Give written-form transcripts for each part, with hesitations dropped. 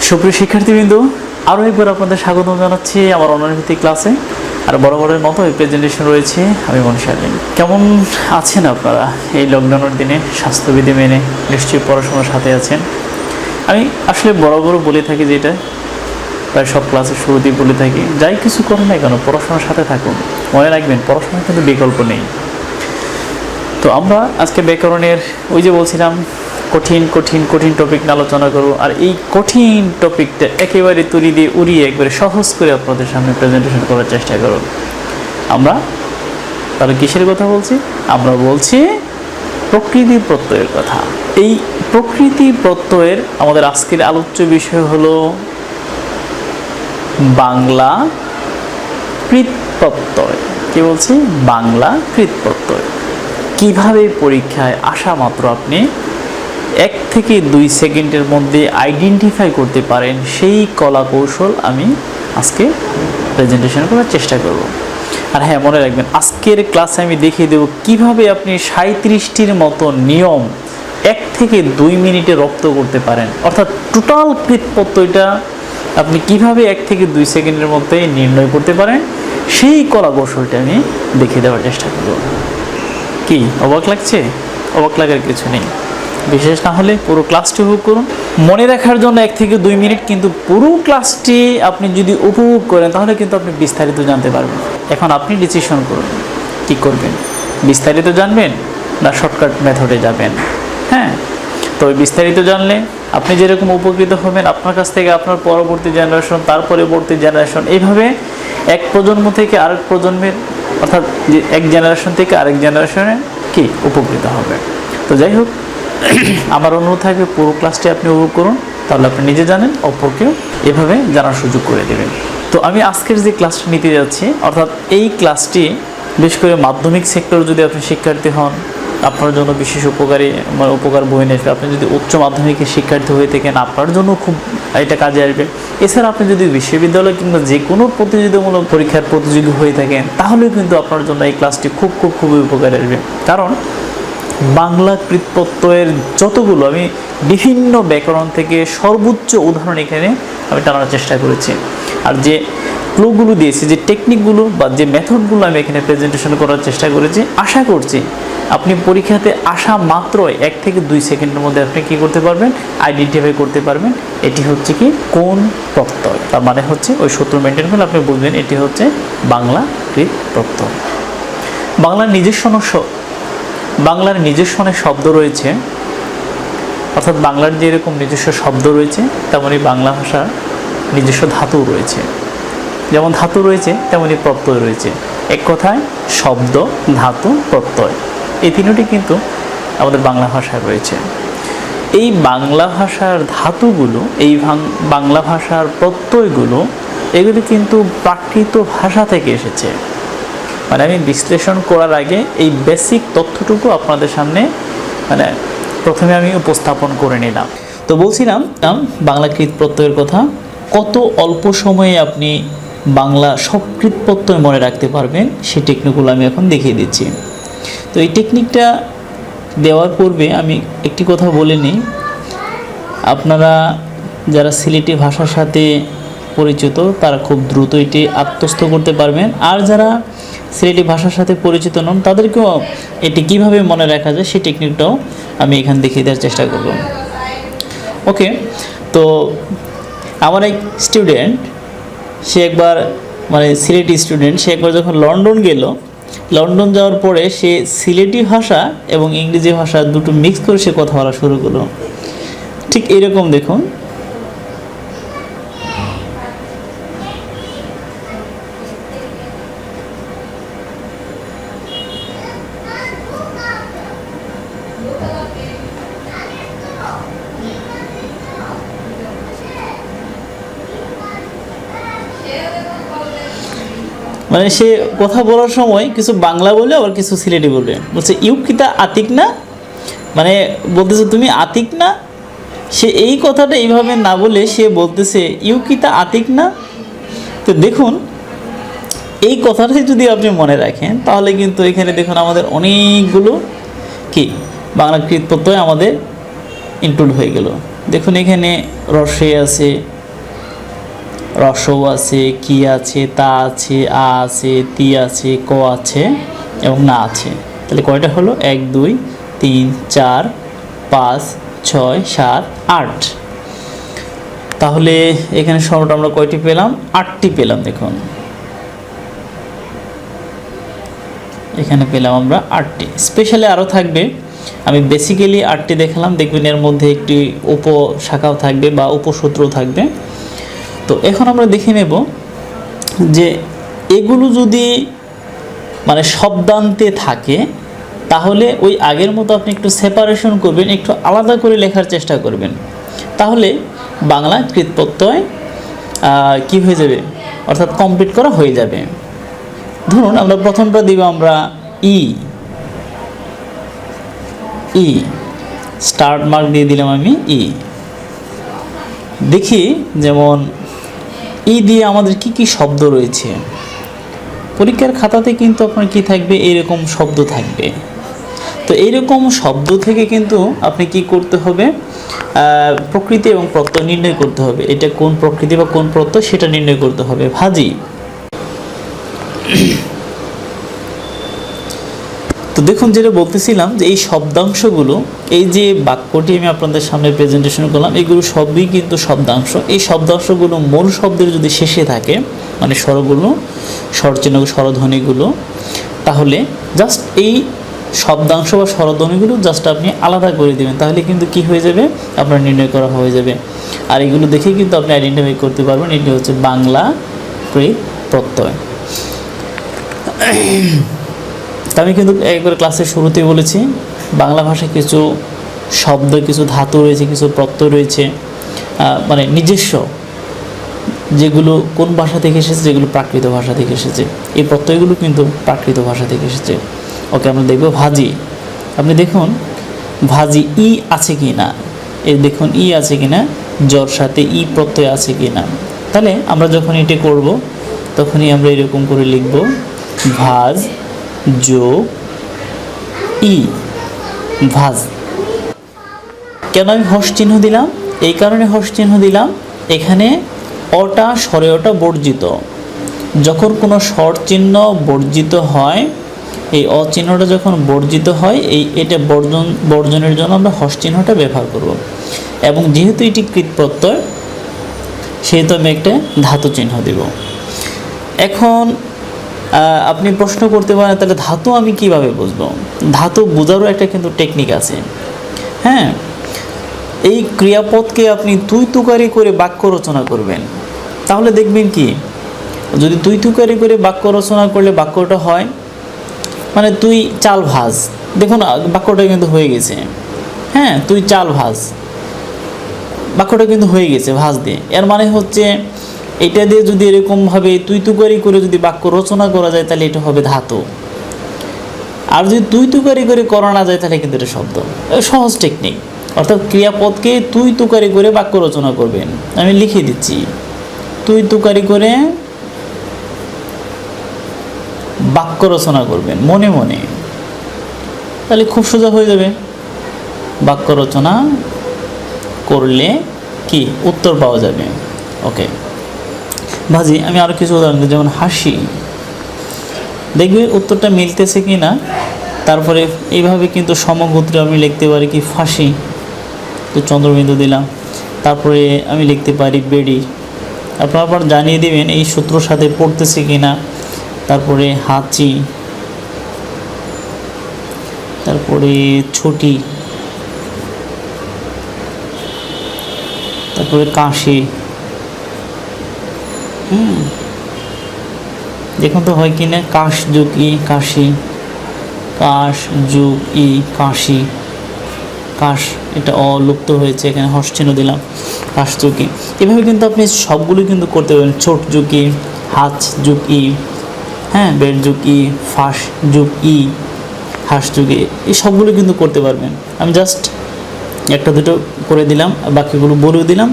সুপ্রিয় শিক্ষার্থীবৃন্দ, আরও একবার আপনাদের স্বাগত জানাচ্ছি আমার অনলাইন ভিত্তিক ক্লাসে। আর বরাবরের মতো এই প্রেজেন্টেশন রয়েছে আমি মনীষা আলীম। কেমন আছেন আপনারা এই লকডাউনের দিনে? স্বাস্থ্যবিধি মেনে নিশ্চয়ই পড়াশোনার সাথে আছেন। আমি আসলে বরাবরও বলে থাকি, যেটা প্রায় সব ক্লাসের শুরুতেই বলে থাকি, যাই কিছু করেন না কেন পড়াশোনার সাথে থাকুন। মনে রাখবেন, পড়াশোনার কিন্তু বিকল্প নেই। তো আমরা আজকে ব্যাকরণের ওই যে বলছিলাম কঠিন কঠিন কঠিন টপিক নিয়ে আলোচনা করব। আর এই কঠিন টপিকটা একেবারে তুলি দিয়ে উড়িয়ে একবারে সহজ করে আপনাদের সামনে প্রেজেন্টেশন করার চেষ্টা করব। আমরা তাহলে কিসের কথা বলছি? আমরা বলছি প্রকৃতি প্রত্যয়ের কথা। এই প্রকৃতি প্রত্যয়ের আমাদের আজকের আলোচ্য বিষয় হলো বাংলা কৃৎ প্রত্যয়। কি বলছি? বাংলা কৃৎ প্রত্যয়। কিভাবে পরীক্ষায় আসা মাত্র আপনি 1 থেকে 2 সেকেন্ডের মধ্যে আইডেন্টিফাই করতে পারেন, সেই কলা কৌশল আমি আজকে প্রেজেন্টেশন করার চেষ্টা করব। আর হ্যাঁ, মনে রাখবেন, আজকের ক্লাসে আমি দেখিয়ে দেব কিভাবে আপনি 37টির মতো নিয়ম 1 থেকে 2 মিনিটে রপ্ত করতে পারেন। অর্থাৎ টোটাল কৃৎ প্রত্যয়টা আপনি কিভাবে 1 থেকে 2 সেকেন্ডের মধ্যে নির্ণয় করতে পারেন, সেই কলা কৌশলটা আমি দেখিয়ে দেওয়ার চেষ্টা করব। কি অবাক লাগছে? অবাক লাগার কিছু নেই। বিশেষ না হলে পুরো ক্লাসটি উপভোগ করুন। মনে রাখার জন্য 1 থেকে 2 মিনিট, কিন্তু পুরো ক্লাসটি আপনি যদি উপভোগ করেন তাহলে কিন্তু আপনি বিস্তারিত জানতে পারবেন। এখন আপনি ডিসিশন করুন কি করবেন, বিস্তারিত জানবেন না শর্টকাট মেথডে যাবেন। হ্যাঁ, তো বিস্তারিত জানলে আপনি যেরকম উপকৃত হবেন, আপনার কাছ থেকে আপনার পরবর্তী জেনারেশন, তার পরবর্তী জেনারেশন, এইভাবে এক প্রজন্ম থেকে আরেক প্রজন্মের, অর্থাৎ এক জেনারেশন থেকে আরেক জেনারেশনে কি উপকৃত হবে। তো যাই হোক, আমার অনুরোধ থাকবে পুরো ক্লাসটি আপনি উপভোগ করুন, তাহলে আপনি নিজে জানেন, অপরকেও এভাবে জানার সুযোগ করে দেবেন। তো আমি আজকের যে ক্লাসটি নিতে যাচ্ছি, অর্থাৎ এই ক্লাসটি বিশেষ করে মাধ্যমিক সেক্টর যদি আপনি শিক্ষার্থী হন, আপনার জন্য বিশেষ উপকারী, মানে উপকার বই নেবে। আপনি যদি উচ্চ মাধ্যমিকের শিক্ষার্থী হয়ে থাকেন, আপনার জন্য খুব এটা কাজে আসবে। এছাড়া আপনি যদি বিশ্ববিদ্যালয় কিংবা যে কোনো প্রতিযোগিতামূলক পরীক্ষার প্রতিযোগী হয়ে থাকেন, তাহলেও কিন্তু আপনার জন্য এই ক্লাসটি খুবই উপকারে আসবে। কারণ বাংলা কৃৎ প্রত্যয়ের যতগুলো, আমি বিভিন্ন ব্যাকরণ থেকে সর্বোচ্চ উদাহরণ এখানে আমি টানার চেষ্টা করেছি। আর যে ক্লুগুলো দিয়েছি, যে টেকনিকগুলো বা যে মেথডগুলো আমি এখানে প্রেজেন্টেশন করার চেষ্টা করেছি, আশা করছি আপনি পরীক্ষাতে আসা মাত্র 1 থেকে 2 সেকেন্ডের মধ্যে আপনি কী করতে পারবেন, আইডেন্টিফাই করতে পারবেন এটি হচ্ছে কি কোন প্রত্যয়। তার মানে হচ্ছে ওই সূত্র মেনটেন করলে আপনি বুঝবেন এটি হচ্ছে বাংলা কৃৎ প্রত্যয়। বাংলার নিজস্ব অনেক শব্দ রয়েছে, অর্থাৎ বাংলার যেরকম নিজস্ব শব্দ রয়েছে, তেমনই বাংলা ভাষার নিজস্ব ধাতু রয়েছে। যেমন ধাতু রয়েছে তেমনই প্রত্যয় রয়েছে। এক কথায় শব্দ, ধাতু, প্রত্যয়, এই তিনটি কিন্তু আমাদের বাংলা ভাষায় রয়েছে। এই বাংলা ভাষার ধাতুগুলো, এই বাংলা ভাষার প্রত্যয়গুলো, এগুলি কিন্তু প্রাকৃত ভাষা থেকে এসেছে। মানে আমি বিশ্লেষণ করার আগে এই বেসিক তথ্যটুকু আপনাদের সামনে মানে প্রথমে আমি উপস্থাপন করে নিলাম। তো বলছিলাম বাংলা কৃৎ প্রত্যয়ের কথা। কত অল্প সময়ে আপনি বাংলা সব কৃৎ প্রত্যয় মনে রাখতে পারবেন, সেই টেকনিকগুলো আমি এখন দেখিয়ে দিচ্ছি। তো এই টেকনিকটা দেওয়ার পূর্বে আমি একটি কথা বলে নিই। আপনারা যারা সিলেটি ভাষার সাথে পরিচিত, তারা খুব দ্রুত এটি আত্মস্থ করতে পারবেন। আর যারা সিলেটি ভাষার সাথে পরিচিত নন, তাদেরকেও এটি কিভাবে মনে রাখা যায় সেই টেকনিকটাও আমি এখানে দেখিয়ে দেওয়ার চেষ্টা করব। ওকে, তো আমার এক স্টুডেন্ট, সে একবার মানে সিলেটি স্টুডেন্ট, সে একবার যখন লন্ডন গেল, লন্ডন যাওয়ার পরে সে সিলেটি ভাষা এবং ইংরেজি ভাষা দুটো মিক্স করে সে কথা বলা শুরু করলো। ঠিক এরকম দেখুন, মানে সে কথা বলার সময় কিছু বাংলা বলে আবার কিছু সিলেটি বলবে। বলছে ইউকিতা আতিক না, মানে বলতেছে তুমি আতিক না। সে এই কথাটা এইভাবে না বলে সে বলতেছে ইউকিতা আতিক না। তো দেখুন, এই কথাটাই যদি আপনি মনে রাখেন, তাহলে কিন্তু এখানে দেখুন আমাদের অনেকগুলো কি বাংলা কৃৎ প্রত্যয় আমাদের ইনক্লুড হয়ে গেল। দেখুন এখানে রসে আছে, রসও আছে, কি আছে, তা আছে, আ আছে, তি আছে, ক আছে এবং না আছে। তাহলে কয়টা হলো? 1 2 3 4 5 6 7 8। তাহলে এখানে সর্বমোট আমরা কয়টি পেলাম? 8টি পেলাম। দেখুন এখানে পেলাম আমরা 8টি। স্পেশালি আরও থাকবে, আমি বেসিক্যালি 8টি দেখালাম। দেখবেন এর মধ্যে একটি উপশাখাও থাকবে বা উপসূত্রও থাকবে। তো এখন আমরা দেখে নেব যে এগুলো যদি মানে শব্দান্তে থাকে তাহলে ওই আগের মতো আপনি একটু সেপারেশন করবেন, একটু আলাদা করে লেখার চেষ্টা করবেন। তাহলে বাংলা কৃৎপ্রত্যয় কি হয়ে যাবে, অর্থাৎ কমপ্লিট করা হয়ে যাবে। ধরুন আমরা প্রথমটা দিব আমরা ই, স্টার্ট মার্ক দিয়ে দিলাম আমি ই। দেখি যেমন ই দিয়ে আমাদের কি কি শব্দ রয়েছে। পরীক্ষার খাতাতে কিন্তু আপনার কি থাকবে, এইরকম শব্দ থাকবে। তো এইরকম শব্দ থেকে কিন্তু আপনি কি করতে হবে, প্রকৃতি এবং প্রত্যয় নির্ণয় করতে হবে। এটা কোন প্রকৃতি বা কোন প্রত্যয় সেটা নির্ণয় করতে হবে। ভাজি, তো দেখুন যেটা বলতেছিলাম যে এই শব্দাংশগুলো, এই যে বাক্যটি আমি আপনাদের সামনে প্রেজেন্টেশন করলাম, এগুলো সবই কিন্তু শব্দাংশ। এই শব্দাংশগুলো মূল শব্দের যদি শেষে থাকে, মানে স্বরগুলো, স্বরচিহ্ন, স্বরধ্বনিগুলো, তাহলে জাস্ট এই শব্দাংশ বা স্বরধ্বনিগুলো জাস্ট আপনি আলাদা করে দেবেন। তাহলে কিন্তু কি হয়ে যাবে, আপনার নির্ণয় করা হয়ে যাবে। আর এগুলো দেখেই কিন্তু আপনি আইডেন্টিফাই করতে পারবেন এটি হচ্ছে বাংলা কৃৎ প্রত্যয়। আমি কিন্তু একবার ক্লাসের শুরুতেই বলেছি, বাংলা ভাষায় কিছু শব্দ, কিছু ধাতু রয়েছে, কিছু প্রত্যয় রয়েছে, মানে নিজস্ব, যেগুলো কোন ভাষা থেকে এসেছে, যেগুলো প্রাকৃত ভাষা থেকে এসেছে। এই প্রত্যয়গুলো কিন্তু প্রাকৃত ভাষা থেকে এসেছে। ওকে, আমরা দেখব ভাজি। আপনি দেখুন ভাজি ই আছে কি না, এই দেখুন ই আছে কি না, জ্বর সাথে ই প্রত্যয় আছে কি না। তাহলে আমরা যখন এটি করব তখনই আমরা এরকম করে লিখব ভাজ যোগ ই, ভাজ। কেন আমি হর্ষ চিহ্ন দিলাম? এই কারণে হর্ষ চিহ্ন দিলাম, এখানে অটা স্বরে অটা বর্জিত। যখন কোনো স্বর চিহ্ন বর্জিত হয়, এই অচিহ্নটা যখন বর্জিত হয়, এটা বর্জনের জন্য আমরা হর্ষ চিহ্নটা ব্যবহার করব। এবং যেহেতু এটি কৃৎ প্রত্যয়, সেহেতু আমি একটা ধাতু চিহ্ন দেব। এখন আপনি প্রশ্ন করতে পারেন, তাহলে ধাতু আমি কিভাবে বুঝবো? ধাতু বোঝারও একটা কিন্তু টেকনিক আছে। হ্যাঁ, এই ক্রিয়াপদকে আপনি তুই তুকারি করে বাক্য রচনা করবেন, তাহলে দেখবেন কি, যদি তুই তুকারি করে বাক্য রচনা করলে বাক্যটা হয় মানে তুই চাল ভাজ। দেখুন বাক্যটা কিন্তু হয়ে গেছে। হ্যাঁ, তুই চাল ভাজ, বাক্যটা কিন্তু হয়ে গেছে ভাজ দিয়ে। এর মানে হচ্ছে এটা দিয়ে যদি এরকমভাবে তুই তুকারি করে যদি বাক্য রচনা করা যায়, তাহলে এটা হবে ধাতু। আর যদি তুই তুকারি করে করা না যায়, তাহলে কিন্তু এটা শব্দ। সহজ টেকনিক, অর্থাৎ ক্রিয়াপদকে তুই তুকারি করে বাক্য রচনা করবেন। আমি লিখে দিচ্ছি, তুই তুকারি করে বাক্য রচনা করবেন মনে মনে, তাহলে খুব সোজা হয়ে যাবে। বাক্য রচনা করলে কি উত্তর পাওয়া যাবে। ওকে ভাজি, আমি আরও কিছু উদাহরণ দিই, যেমন হাসি। দেখবে উত্তরটা মিলতেছে কি না। তারপরে এইভাবে কিন্তু সমগোত্রে আমি লিখতে পারি কি ফাঁসি, তো চন্দ্রবিন্দু দিলাম। তারপরে আমি লিখতে পারি বেড়ি, আপনারা আবার জানিয়ে দেবেন এই সূত্রর সাথে পড়তেছে কি না। তারপরে হাঁচি, তারপরে ছুটি, তারপরে কাশি। দেখুন তো হয় কি না, কাশ যোগ ই কাশি, কাশ যোগ ই কাশি, কাশ, এটা অলুপ্ত হয়েছে, এখানে হর্ষ চিহ্ন দিলাম, কাশ যোগ ই। এভাবে কিন্তু আপনি সবগুলো কিন্তু করতে পারবেন। ছোট যোগ ই, হাঁচ যোগ ই, হ্যাঁ, বেড় যোগ ই, ফাঁস যোগ ই, হাঁস যোগ ই, এই সবগুলো কিন্তু করতে পারবেন। আমি জাস্ট একটা দুটো করে দিলাম, বাকিগুলো বলেও দিলাম।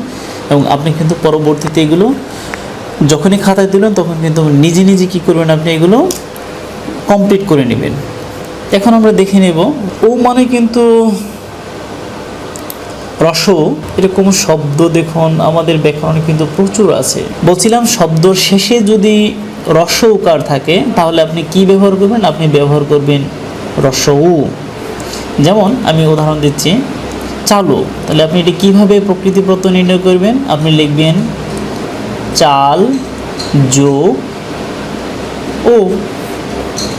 এবং আপনি কিন্তু পরবর্তীতে এগুলো যখনই খাতায় দিলেন তখন কিন্তু নিজে নিজে কী করবেন, আপনি এগুলো কমপ্লিট করে নেবেন। এখন আমরা দেখে নেব ও মানে কিন্তু রসৌ, এরকম শব্দ দেখুন আমাদের ব্যাকরণে কিন্তু প্রচুর আছে। বলছিলাম শব্দর শেষে যদি রস্বউকার থাকে তাহলে আপনি কি ব্যবহার করবেন? আপনি ব্যবহার করবেন রস্বউ। যেমন আমি উদাহরণ দিচ্ছি, চালু, তাহলে আপনি এটি কীভাবে প্রকৃতি প্রত্যয় নির্ণয় করবেন? আপনি লিখবেন চাল যোগ ও,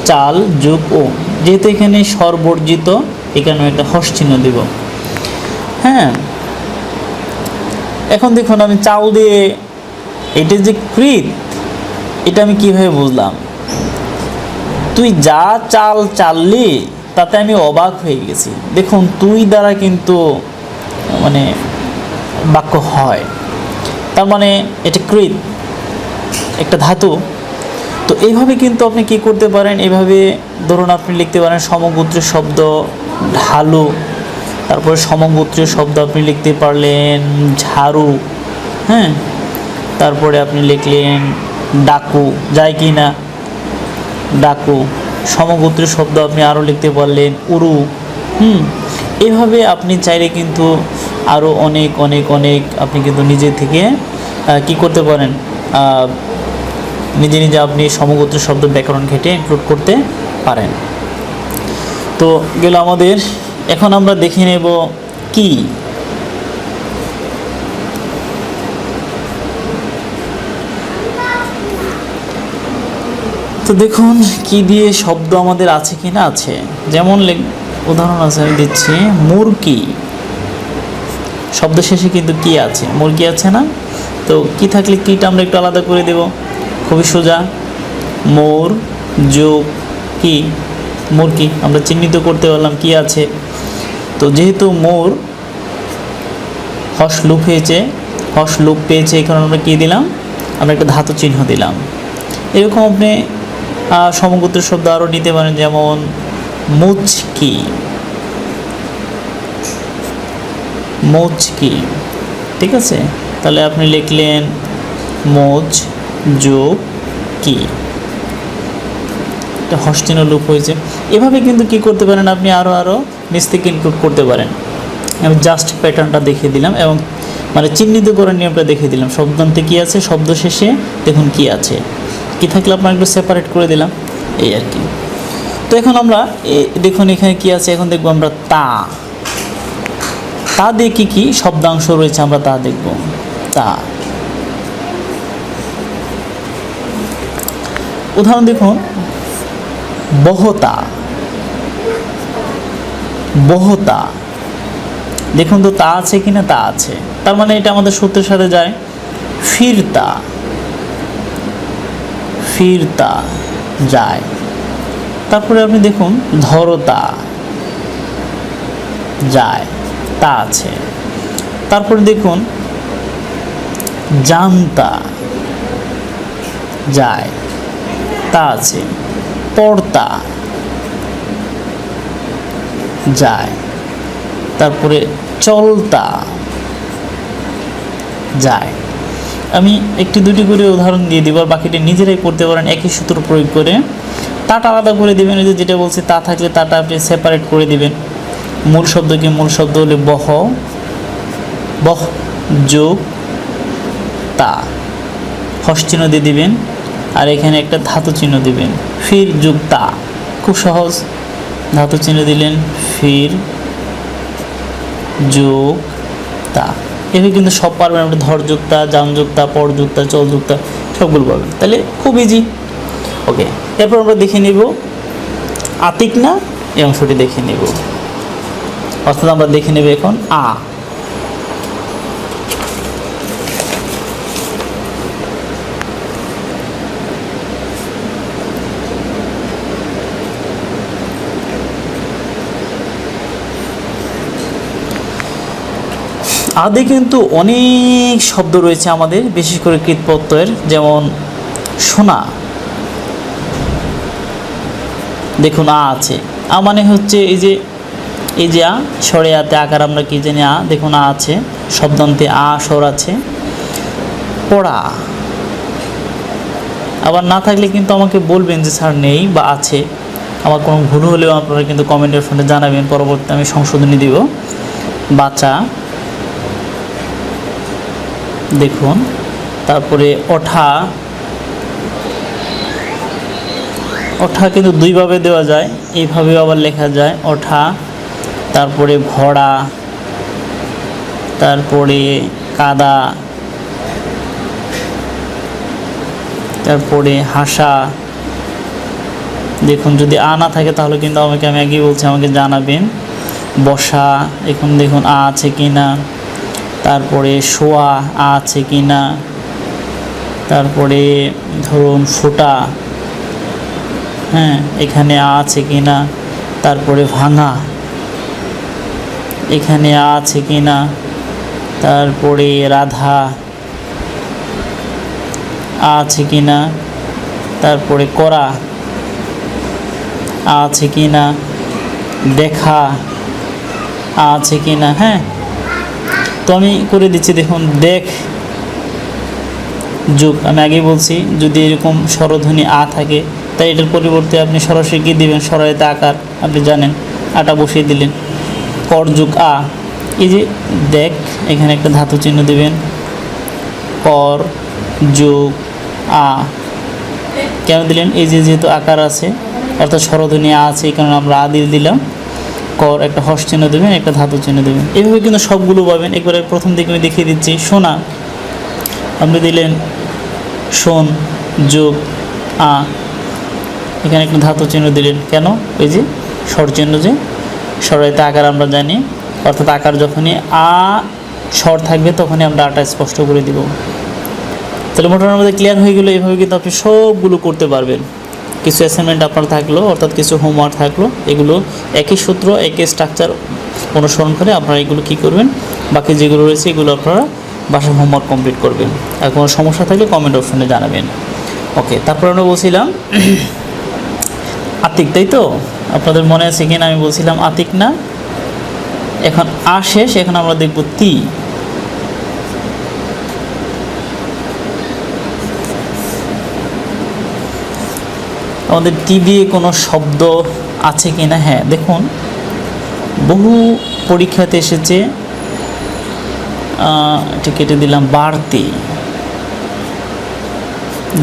চাল যোগ ও, যেহেতু এখানে স্বরবর্জিত এখানে একটা হস চিহ্ন দিব। হ্যাঁ, এখন দেখুন আমি চাল দিয়ে, এটা যে কৃত, এটা আমি কিভাবে বুঝলাম? তুই যা চাল চাললি তাতে আমি অবাক হয়ে গেছি। দেখুন তুই দ্বারা কিন্তু মানে বাক্য হয়, তার মানে এটা কৃত, একটা ধাতু। তো এইভাবে কিন্তু আপনি কি করতে পারেন, এইভাবে ধরুন আপনি লিখতে পারেন সমগোত্রীয় শব্দ ঢালু, তারপরে সমগোত্রীয় শব্দ আপনি লিখতে পারলেন ঝাড়ু। হ্যাঁ, তারপরে আপনি লিখলেন ডাকু, যায় কি না ডাকু। সমগোত্রীয় শব্দ আপনি আরও লিখতে পারলেন উরু। এভাবে আপনি চাইলে কিন্তু আরও অনেক অনেক অনেক আপনি কিন্তু নিজে থেকে কি করতে পারেন, নিজে নিজে আপনি সমগোত্রীয় শব্দ ব্যাকরণ ঘেটে ইনক্লুড করতে পারেন। তো গেল আমাদের, এখন আমরা দেখে নেব কি। তো দেখুন কি দিয়ে শব্দ আমাদের আছে কি না আছে। যেমন উদাহরণ আছে, আমি দিচ্ছি মুরগি, শব্দ শেষে কিন্তু কি আছে, মুরগি আছে না? তো কি থাকলে কিটা আমরা একটু আলাদা করে দেব, খুবই সোজা, মোর যোগ কি, মুরগি আমরা চিহ্নিত করতে পারলাম কি আছে। তো যেহেতু মোর হস লুপ হয়েছে, হস লুপ পেয়েছে, এখানে আমরা কি দিলাম, আমরা একটা ধাতু চিহ্ন দিলাম। এরকম আপনি সমগোত্রীয় শব্দ আরও নিতে পারেন, যেমন মুচকি, মুচকি, ঠিক আছে? তাহলে আপনি লিখলেন মোচ যোগ কি, এটা হস চিহ্ন লুপ হয়েছে। এভাবে কিন্তু কি করতে পারেন, আপনি আরও নিচ থেকে ইনক্লুড করতে পারেন। আমি জাস্ট প্যাটার্নটা দেখিয়ে দিলাম এবং মানে চিহ্নিত করার নিয়মটা দেখিয়ে দিলাম। শব্দান্তে কী আছে, শব্দ শেষে দেখুন কি আছে, কি থাকলে আপনার একটু সেপারেট করে দিলাম, এই আর কি। তো এখন আমরা দেখুন এখানে কি আছে, এখন দেখবো আমরা তা। তা দিয়ে কী কী শব্দাংশ রয়েছে আমরা তা দেখব। তা, উদাহরণ দেখুন বহতা, বহতা, দেখুন তো তা আছে কি না, তা আছে, তার মানে এটা আমাদের সূত্রের সাথে যায়। ফিরতা, ফিরতা যায়। তারপরে আপনি দেখুন ধরতা যায়, তা আছে। তারপরে দেখুন জানতা যায়, তা আছে। পড়তা যায়। তারপরে চলতা যায়। আমি একটি দুটি করে উদাহরণ দিয়ে দিব, আর বাকিটা নিজেরাই করতে পারেন একই সূত্র প্রয়োগ করে। তাটা আলাদা করে দেবেন, এই যে যেটা বলছি তা থাকলে তাটা আপনি সেপারেট করে দিবেন। মূল শব্দকে, মূল শব্দ হলে বহ, বহ যোগ তা, হস চিহ্ন দিয়ে দিবেন, আর এখানে একটা ধাতু চিহ্ন দিবেন, ফির যোগ তা, খুব সহজ। ধাতু চিহ্ন দিলেন, ফির যোগ তা। এভাবে কিন্তু সব পারবেন, আপনি ধর যুক্তা, যান যুক্তা, পর যুক্তা, চল যুক্তা, সবগুলো পাবেন। তাহলে খুব ইজি। ওকে, এরপর আমরা দেখে নিব আতিক না, এই অংশটি দেখে নেব। অর্থাৎ আমরা দেখে নেব এখন আ। আদে কিন্তু অনেক শব্দ রয়েছে আমাদের, বিশেষ করে কৃত প্রত্যয়ের, যেমন সোনা, দেখুন আ আছে। আ মানে হচ্ছে এই যে আ, স্বরে আতে আকার আমরা কি জানি আ, দেখুন আ আছে, শব্দান্তে আ স্বর আছে। পড়া, আবার না থাকলে কিন্তু আমাকে বলবেন যে স্যার নেই বা আছে, আমার কোনো ভুল হলেও আপনারা কিন্তু কমেন্টের ফোনে জানাবেন, পরবর্তীতে আমি সংশোধনী দিব। বাঁচা, দেখুন। তারপরে ওঠা, ওঠা কিন্তু দুইভাবে দেওয়া যায়, এইভাবেও আবার লেখা যায় ওঠা। তারপরে ভরা, তারপরে কাদা, তারপরে হাসা। দেখুন যদি আ না থাকে তাহলে কিন্তু আমি আগেই বলছি আমাকে জানাবেন। বসা, এখন দেখুন আ আছে কি না। তারপরে শোয়া, আ আছে কি না। তারপরে ধরুন ফোঁটা, হ্যাঁ এখানে আ আছে কি না। তারপরে ভাঙা, এখানে আ আছে কি না। তারপরে রাধা, আ আছে কি না। তারপরে করা, আ আছে কি না। দেখা, আ আছে কি না। হ্যাঁ, তো আমি করে দিচ্ছি। দেখুন দেখ যোগ, আমি আগেই বলছি যদি এরকম স্বরধ্বনি আ থাকে তাই এটার পরিবর্তে আপনি সরাসরি কী দেবেন, সরাসরি আকার আপনি জানেন, আটা বসিয়ে দিলেন। কর যোগ আ, এই যে দেখ, এখানে একটা ধাতু চিহ্ন দেবেন। কর যোগ আ কেন দিলেন, এই যে যেহেতু আকার আছে অর্থাৎ স্বরধ্বনি আ আছে, এই কারণে আমরা আ দিয়ে দিলাম। কর একটা হর্ষ চিহ্ন দেবেন, একটা ধাতু চিহ্ন দেবেন। এইভাবে কিন্তু সবগুলো পাবেন। একবারে প্রথম দিকে আমি দেখিয়ে দিচ্ছি। শোনা, আপনি দিলেন শোন যোগ আ, এখানে একটা ধাতু চিহ্ন দিলেন। কেন, এই যে স্বর চিহ্ন, যে স্বরেতে আকার আমরা জানি, অর্থাৎ আকার যখনই আ স্বর থাকবে তখনই আমরা আটা স্পষ্ট করে দিব। তাহলে মোটামুটি আমাদের ক্লিয়ার হয়ে গেলো। এইভাবে কিন্তু আপনি সবগুলো করতে পারবেন। কিছু অ্যাসাইনমেন্ট আপনার থাকলো, অর্থাৎ কিছু হোমওয়ার্ক থাকলো, এগুলো একই সূত্র একই স্ট্রাকচার অনুসরণ করে আপনারা এগুলো কী করবেন, বাকি যেগুলো রয়েছে এগুলো আপনারা বাসায় হোমওয়ার্ক কমপ্লিট করবেন। আর কোনো সমস্যা থাকলে কমেন্ট অপশনে জানাবেন। ওকে, তারপর আমরা বলছিলাম আতিক, তাই তো? আপনাদের মনে আছে কিনা আমি বলছিলাম আতিক না। এখন আ শেষ, এখন আমরা দেখব তি। আমাদের টি দিয়ে কোনো শব্দ আছে কি না। হ্যাঁ দেখুন, বহু পরীক্ষাতে এসেছে, এটা কেটে দিলাম, বাড়তি।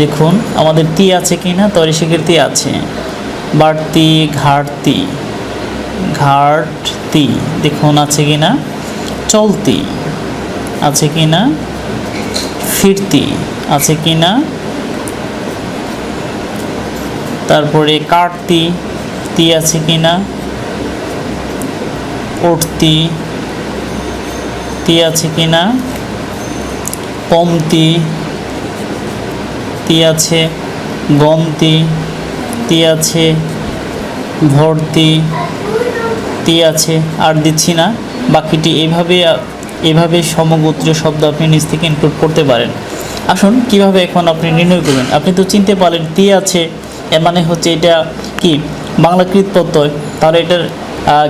দেখুন আমাদের তি আছে কি না, তরিশিকের তি আছে। বাড়তি, ঘাটতি, ঘাটতি দেখুন আছে কি না। চলতি আছে কি না। ফিরতি আছে কি না। তারপরে কাটতি, তি আছে কি না। উঠতি, তি আছে কি না। কমতি, তি আছে। গমতি, তি আছে। ভর্তি, তি আছে। আর দিচ্ছি না, বাকিটি এইভাবে সমগোত্রীয় শব্দ আপনি নিজ থেকে ইনক্লুড করতে পারেন। আসুন কিভাবে এখন আপনি নির্ণয় করবেন। আপনি তো চিনতে পারলেন তি আছে, এর মানে হচ্ছে এটা কি বাংলাকৃত প্রত্যয়। তাহলে এটার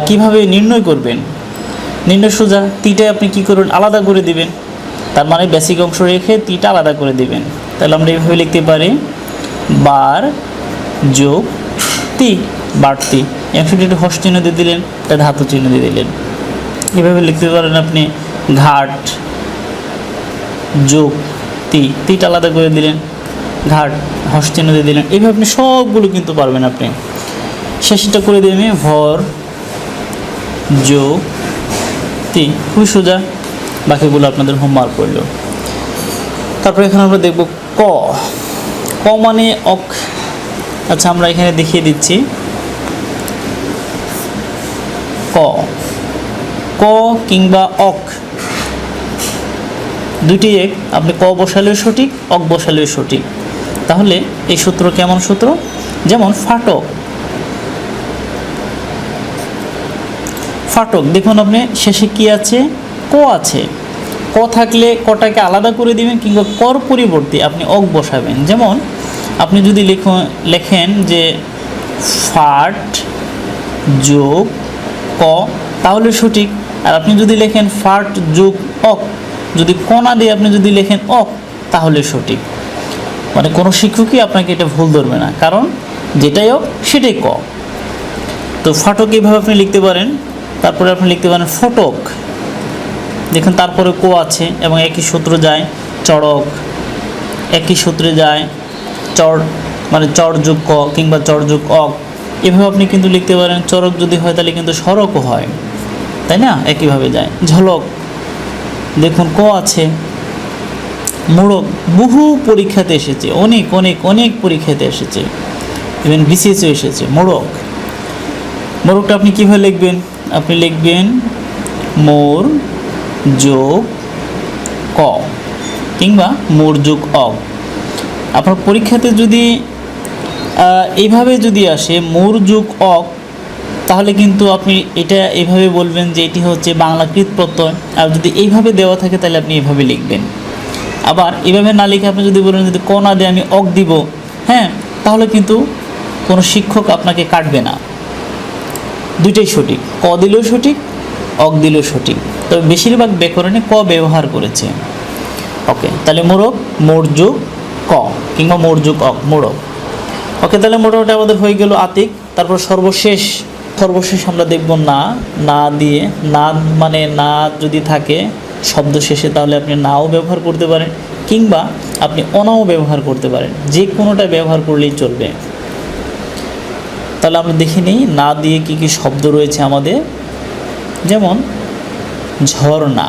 কিভাবে নির্ণয় করবেন? নির্ণয় সোজা, তিটা আপনি কি করবেন, আলাদা করে দিবেন। তার মানে বেসিক অংশ রেখে তিটা আলাদা করে দিবেন। তাহলে আমরা এইভাবে লিখতে পারি বার যোগ তি, বাড়তি। অংশটি একটু হর্ষ চিহ্ন দিয়ে দিলেন, একটা ধাতু চিহ্ন দিয়ে দিলেন। এভাবে লিখতে পারেন আপনি ঘাট যোগ তি, তিটা আলাদা করে দিলেন, ঘাট হর্ষ চিহ্ন দিয়ে দিলেন। এইভাবে আপনি সবগুলো কিন্তু পারবেন। আপনি শেষটা করে দিই আমি ভর যোগ তি, খুবই সোজা। বাকিগুলো আপনাদের হোমওয়ার্ক করল। তারপরে এখানে আমরা দেখব ক। ক মানে অক। আচ্ছা আমরা এখানে দেখিয়ে দিচ্ছি ক, ক কিংবা অক দুটি এক। আপনি ক বসালেও সঠিক, অক বসালেও সঠিক। তাহলে এই সূত্র কেমন সূত্র, যেমন ফাটক। ফাটক দেখুন আপনি শেষে কি আছে, ক আছে। ক থাকলে কটাকে আলাদা করে দিবেন, কিংবা কর পরিবর্তে আপনি অক বসাবেন। যেমন আপনি যদি লেখেন যে ফাট যোগ ক, তাহলে সঠিক। আর আপনি যদি লেখেন ফাট যোগ অক, যদি ক না দিয়ে আপনি যদি লেখেন অক, তাহলে সঠিক। মানে কোনো শিক্ষকই আপনাকে এটা ভুল ধরবে না, কারণ যেটাই অক সেটাই ক। তো ফাটক এইভাবে আপনি লিখতে পারেন। তারপরে আপনি লিখতে পারেন ফটক দেখুন তারপরে কো আছে এবং একই সূত্র যায়, চড়ক, একই সূত্রে যায় চর, মানে চর যোগ ক কিংবা চর যোগ অক, এভাবে আপনি কিন্তু লিখতে পারেন। চরক যদি হয় তাহলে কিন্তু সড়কও হয়, তাই না? একইভাবে যায়। ঝলক, দেখুন ক আছে। মোড়ক বহু পরীক্ষাতে এসেছে, অনেক অনেক অনেক পরীক্ষাতে এসেছে, ইভেন বিসিএসও এসেছে। মোড়ক, মোড়কটা আপনি কীভাবে লিখবেন? আপনি লিখবেন মোর যোগ ক কিংবা মোর যোগ অক। আপনার পরীক্ষাতে যদি এইভাবে যদি আসে মোর যোগ অক, তাহলে কিন্তু আপনি এটা এইভাবে বলবেন যে এটি হচ্ছে বাংলাকৃত প্রত্যয়। আর যদি এইভাবে দেওয়া থাকে তাহলে আপনি এইভাবে লিখবেন। আবার এইভাবে না লিখে আপনি যদি বলেন যদি ক না দিয়ে আমি অক দিব, হ্যাঁ, তাহলে কিন্তু কোনো শিক্ষক আপনাকে কাটবে না। দুইটাই সঠিক, ক দিলেও সঠিক, অক দিলেও সঠিক, তবে বেশিরভাগ ব্যাকরণে ক ব্যবহার করেছে। ওকে, তাহলে মোড়ক মোর যোগ ক কিংবা মোর যোগ অক, মোড়ক। ওকে, তাহলে মোটামুটি আমাদের হয়ে গেল আতিক। তারপর সর্বশেষ আমরা দেখব না। না দিয়ে, না মানে না যদি থাকে শব্দ শেষে তাহলে আপনি নাও ব্যবহার করতে পারেন কিংবা আপনি অনাও ব্যবহার করতে পারেন, যে কোনোটা ব্যবহার করলেই চলবে। তাহলে আমরা দেখে নিই না দিয়ে কী কী শব্দ রয়েছে আমাদের। যেমন ঝর্ণা,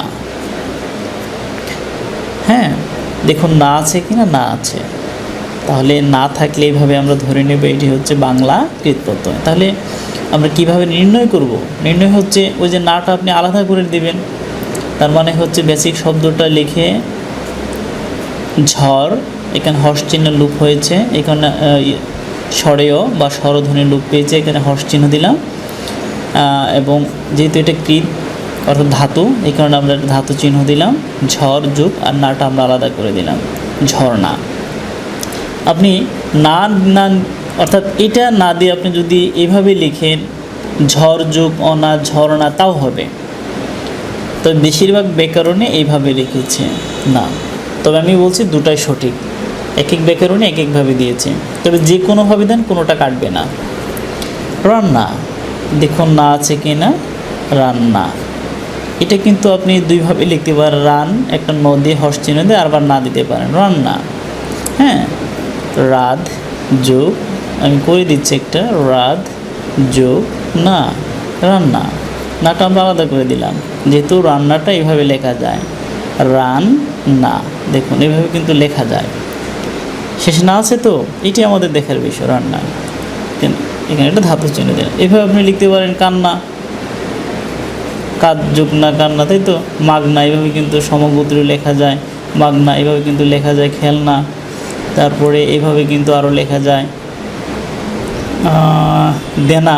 হ্যাঁ, দেখুন না আছে কি না, না আছে। তাহলে না থাকলে এইভাবে আমরা ধরে নেব এটি হচ্ছে বাংলা কৃত প্রত্যয়। তাহলে আমরা কিভাবে নির্ণয় করব? নির্ণয় হচ্ছে ওই যে নাটা আপনি আলাদা করে দিবেন, তার মানে হচ্ছে বেসিক শব্দটা লিখে ঝড়, এখানে হর্ষ চিহ্ন লুপ হয়েছে, এখানে স্বরেয় বা স্বরধ্বনি লুপ পেয়েছে, এখানে হর্ষ চিহ্ন দিলাম। এবং যেহেতু এটা কৃত অর্থাৎ ধাতু, এই কারণে আমরা ধাতু চিহ্ন দিলাম, ঝড় যুগ আর নাটা আমরা আলাদা করে দিলাম, ঝর্ণা। আপনি না না অর্থাৎ এটা না দিয়ে আপনি যদি এইভাবে লিখেন ঝড় যুগ অনা ঝর্ণা, তাও হবে। তবে বেশিরভাগ ব্যাকরণে এইভাবে লিখেছে না। তবে আমি বলছি দুটাই সঠিক, এক এক ব্যাকরণে এক একভাবে দিয়েছে, তবে যে কোনোভাবে দেন কোনোটা কাটবে না। রান্না, দেখুন না আছে কি না, রান্না। এটা কিন্তু আপনি দুইভাবে লিখতে পারেন, রান একটা ন দিয়ে হর্ষ চিহ্ন দিয়ে আরবার না দিতে পারেন, রান্না। হ্যাঁ, রাধ যোগ, আমি করে দিচ্ছি একটা, রাধ যোগ না, রান্না। নাটা আমরা আলাদা করে দিলাম, যেহেতু রান্নাটা এইভাবে লেখা যায়, রান না, দেখুন এইভাবে কিন্তু লেখা যায়। শেষে না আছে তো, এটি আমাদের দেখার বিষয়, রান্না। এখানে একটা ধাতু চিহ্ন দেন। এভাবে আপনি লিখতে পারেন কান্না, কাজ যোগ না কান্না, তাই তো। মাগনা, এইভাবে কিন্তু সমগোত্রী লেখা যায়, মাগনা এইভাবে কিন্তু লেখা যায়, খেলনা। তারপরে এইভাবে কিন্তু আরও লেখা যায় দেনা,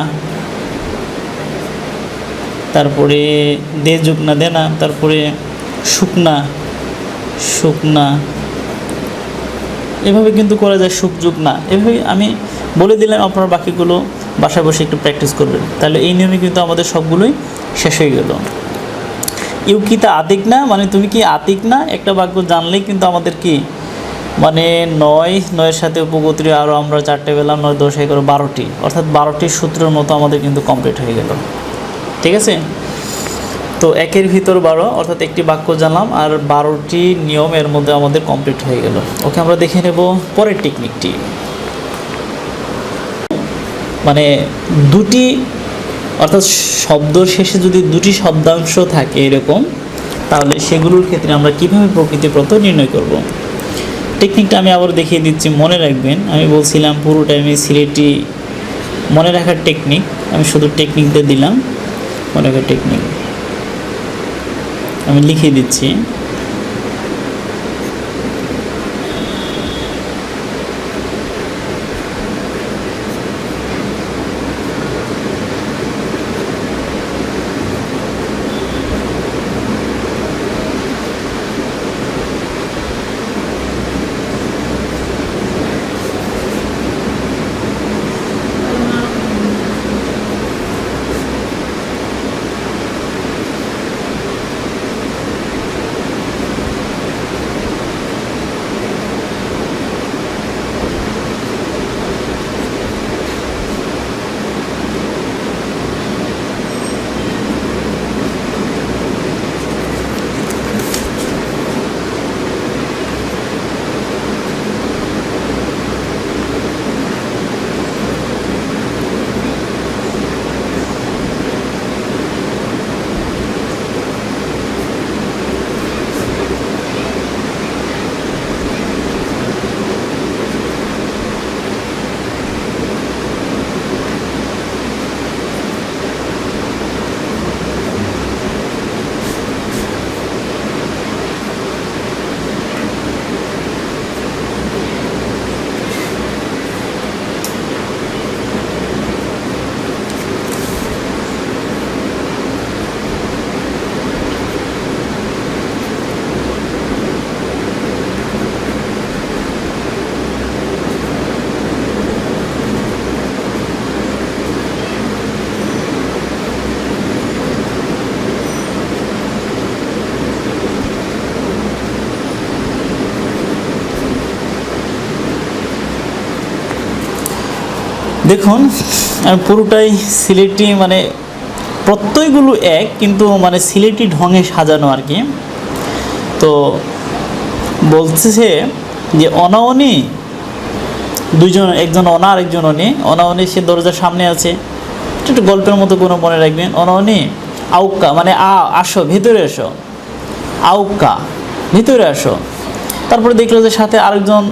তারপরে দে যোগ না দেনা, তারপরে শুকনা, শুকনা এভাবে কিন্তু করা যায়, সুখ যোগ না। এভাবে আমি বলে দিলাম, আপনারা বাকিগুলো বাসায় বসে একটু প্র্যাকটিস করবেন, তাহলে এই নিয়মে কিন্তু আমাদের সবগুলোই শেষ হয়ে গেল। ইউকিতা আতিক না, মানে তুমি কি আতিক না, একটা বাক্য জানলেই কিন্তু আমাদের কি মানে নয়ের সাথে উপগোত্রী আরও আমরা 4টে পেলাম, 9, 10, 11, 12টি, অর্থাৎ 12টি সূত্রের মতো আমাদের কিন্তু কমপ্লিট হয়ে গেল। ঠিক আছে, তো 1-এর ভিতর 12, অর্থাৎ একটি বাক্য জানলাম আর 12টি নিয়ম এর মধ্যে আমাদের কমপ্লিট হয়ে গেল। ওকে, আমরা দেখে নেব পরের টেকনিকটি। মানে দুটি অর্থাৎ শব্দ শেষে যদি দুটি শব্দাংশ থাকে এরকম, তাহলে সেগুলোর ক্ষেত্রে আমরা কিভাবে প্রকৃতি প্রত্যয় নির্ণয় করব। টেকনিকটা আমি আবার দেখিয়ে দিচ্ছি, মনে রাখবেন। আমি বলছিলাম পুরোটা আমি সিলেটি মনে রাখার টেকনিক, আমি শুধু টেকনিকটা দিলাম, মনে রাখার টেকনিক আমি লিখে দিচ্ছি। দেখুন আমি পুরোটাই সিলেটি, মানে প্রত্যয়গুলো এক, কিন্তু মানে সিলেটি ঢঙে সাজানো আর কি। তো বলছে যে অনাওনি, দুইজন, একজন অনা আর একজন অনি। অনাওনি সে দরজার সামনে আছে, একটু গল্পের মতো কোনো মনে রাখবেন। অনাওনি আউক্কা, মানে আসো, ভিতরে এসো, আউক্কা, ভিতরে আসো। তারপরে দেখলো যে সাথে আরেকজন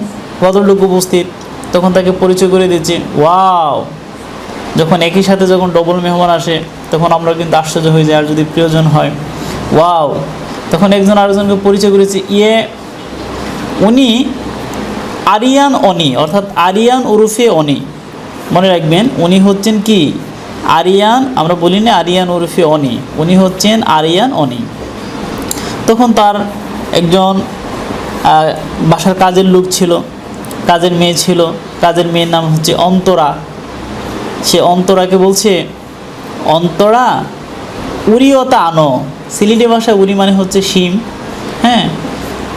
ভদ্রলোক উপস্থিত, তখন তাকে পরিচয় করে দিচ্ছে। ওয়াও, যখন একই সাথে যখন ডবল মেহমান আসে তখন আমরা কিন্তু আশ্চর্য হয়ে যাই, আর যদি প্রিয়জন হয়। ওয়াও, তখন একজন আরেকজনকে পরিচয় করেছে। উনি আরিয়ান অনি, অর্থাৎ আরিয়ান ওরফে অনি। মনে রাখবেন, উনি হচ্ছেন কি আরিয়ান, আমরা বলি না আরিয়ান ওরফে অনি, উনি হচ্ছেন আরিয়ান অনি। তখন তার একজন বাসার কাজের লোক ছিল, কাজের মেয়ে ছিল, কাজের মেয়ের নাম হচ্ছে অন্তরা। সে অন্তরাকে বলছে, অন্তরা উড়িয়তা আনো। সিলেটি ভাষায় উড়ি মানে হচ্ছে শিম, হ্যাঁ,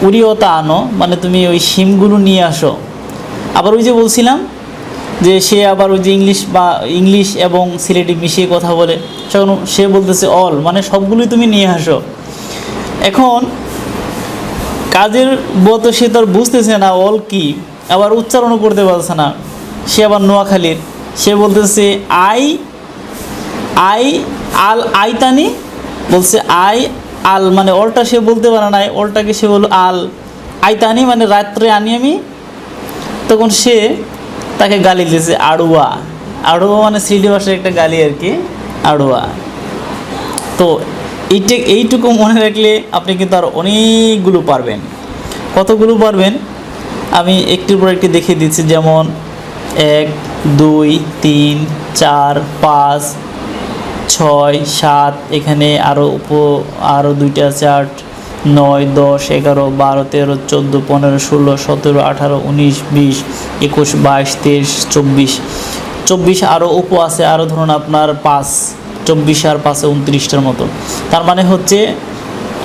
উড়িয়তা আনো মানে তুমি ওই শিমগুলো নিয়ে আসো। আবার ওই যে বলছিলাম যে সে আবার ওই যে ইংলিশ এবং সিলেটি মিশিয়ে কথা বলে, তখন সে বলতেছে অল, মানে সবগুলোই তুমি নিয়ে আসো। এখন কাজের বত সে তো আর বুঝতেছে না অল কি, আবার উচ্চারণও করতে পারছে না। সে আবার নোয়াখালীর, সে বলতেছে আইতানি, বলছে আল, মানে অলটা সে বলতে পারে না, অলটাকে সে বলল আইতানি, মানে রাত্রে আনি আমি। তখন সে তাকে গালি দিয়েছে আড়ুয়া। আড়ুয়া মানে সিলেটি ভাষার একটা গালি আর কি, আড়ুয়া। তো এইটুকু মনে রাখলে আপনি কিন্তু আর অনেকগুলো পারবেন। কতগুলো পারবেন আমি একটির পর একটি দেখিয়ে দিচ্ছি। যেমন 1 2 3 4 5 6 7, এখানে আরও দুইটা আছে, 8 9 10 11 12 13 14 15 16 17 18 19 20 21 22 23 24 আরও উপ আছে, আরও ধরুন আপনার 5, 24 আর 5 29টার মতো। তার মানে হচ্ছে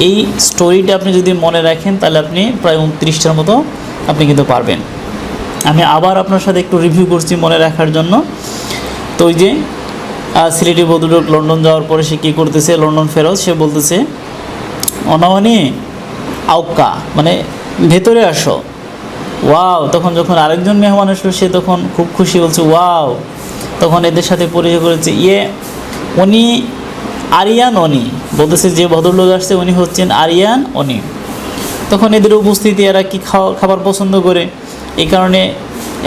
এই স্টোরিটা আপনি যদি মনে রাখেন তাহলে আপনি প্রায় 29টার মতো আপনি কিন্তু পারবেন। আমি আবার আপনার সাথে একটু রিভিউ করছি মনে রাখার জন্য। তো ওই যে সিলেটি ভদ্রলোক লন্ডন যাওয়ার পরে সে কী করতেছে, লন্ডন ফেরত, সে বলতেছে অনাওয়ানি আউক্কা, মানে ভেতরে আসো। ওয়াও, তখন যখন আরেকজন মেহমান আসলো সে তখন খুব খুশি, বলছে ওয়াও। তখন এদের সাথে পরিচয় করেছে, উনি আরিয়ান অনি, বলতেছে যে ভদ্রলোক আসছে উনি হচ্ছেন আরিয়ান অনি। তখন এদের উপস্থিতি, এরা কি খাবার পছন্দ করে, এই কারণে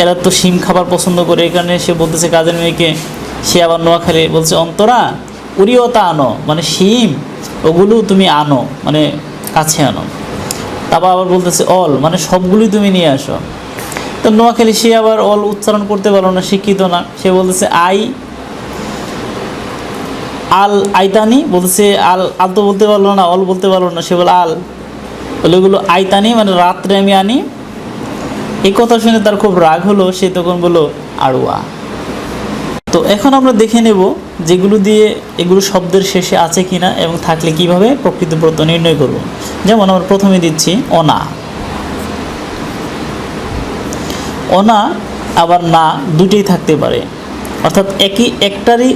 এরা তো শিম খাবার পছন্দ করে, এই কারণে সে বলতেছে কাজের মেয়েকে, সে আবার নোয়াখালী, বলছে অন্তরা উড়িয়তা আনো, মানে শিম ওগুলো তুমি আনো, মানে কাছে আনো। তারপর আবার বলতেছে অল, মানে সবগুলোই তুমি নিয়ে আসো। তো নোয়াখালী সে আবার অল উচ্চারণ করতে পারলো না, শিক্ষিত না, সে বলতেছে আইতানি, বলতেছে আল তো বলতে পারলো না, অল বলতে পারলো না, সে বলে বলে ওগুলো আইতানি, মানে রাত্রে আমি আনি। এই কথা শুনে তার খুব রাগ হলো, সে তখন বললো আড়ুয়া। তো এখন আমরা দেখে নেব যেগুলো দিয়ে এগুলো শব্দের শেষে আছে কিনা এবং থাকলে কিভাবে প্রকৃত প্রত্যয় নির্ণয় করব। যেমন আমরা প্রথমে দিচ্ছি অনা, আবার না, দুটোই থাকতে পারে, অর্থাৎ একটারই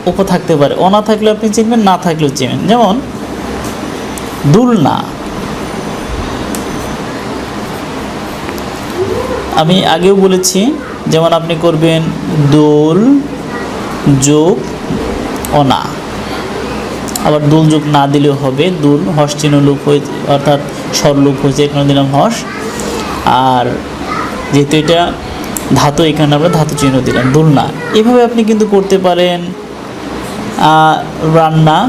উপর থাকতে পারে। অনা থাকলে আপনি চিনবেন, না থাকলেও চিনবেন। যেমন দুলনা, আমি আগেও বলেছি, যেমন আপনি করবেন দুল যোগ অনা, আবার দুল যোগ না দিলেও হবে। দুল হর্ষ চিহ্ন লোপ হয়ে, অর্থাৎ স্বর লোপ হয়েছে, এখানে দিলাম হর্ষ। আর যেহেতু এটা ধাতু, এখানে আমরা ধাতু চিহ্ন দিলাম, দুলনা। এভাবে আপনি কিন্তু করতে পারেন। রান্না,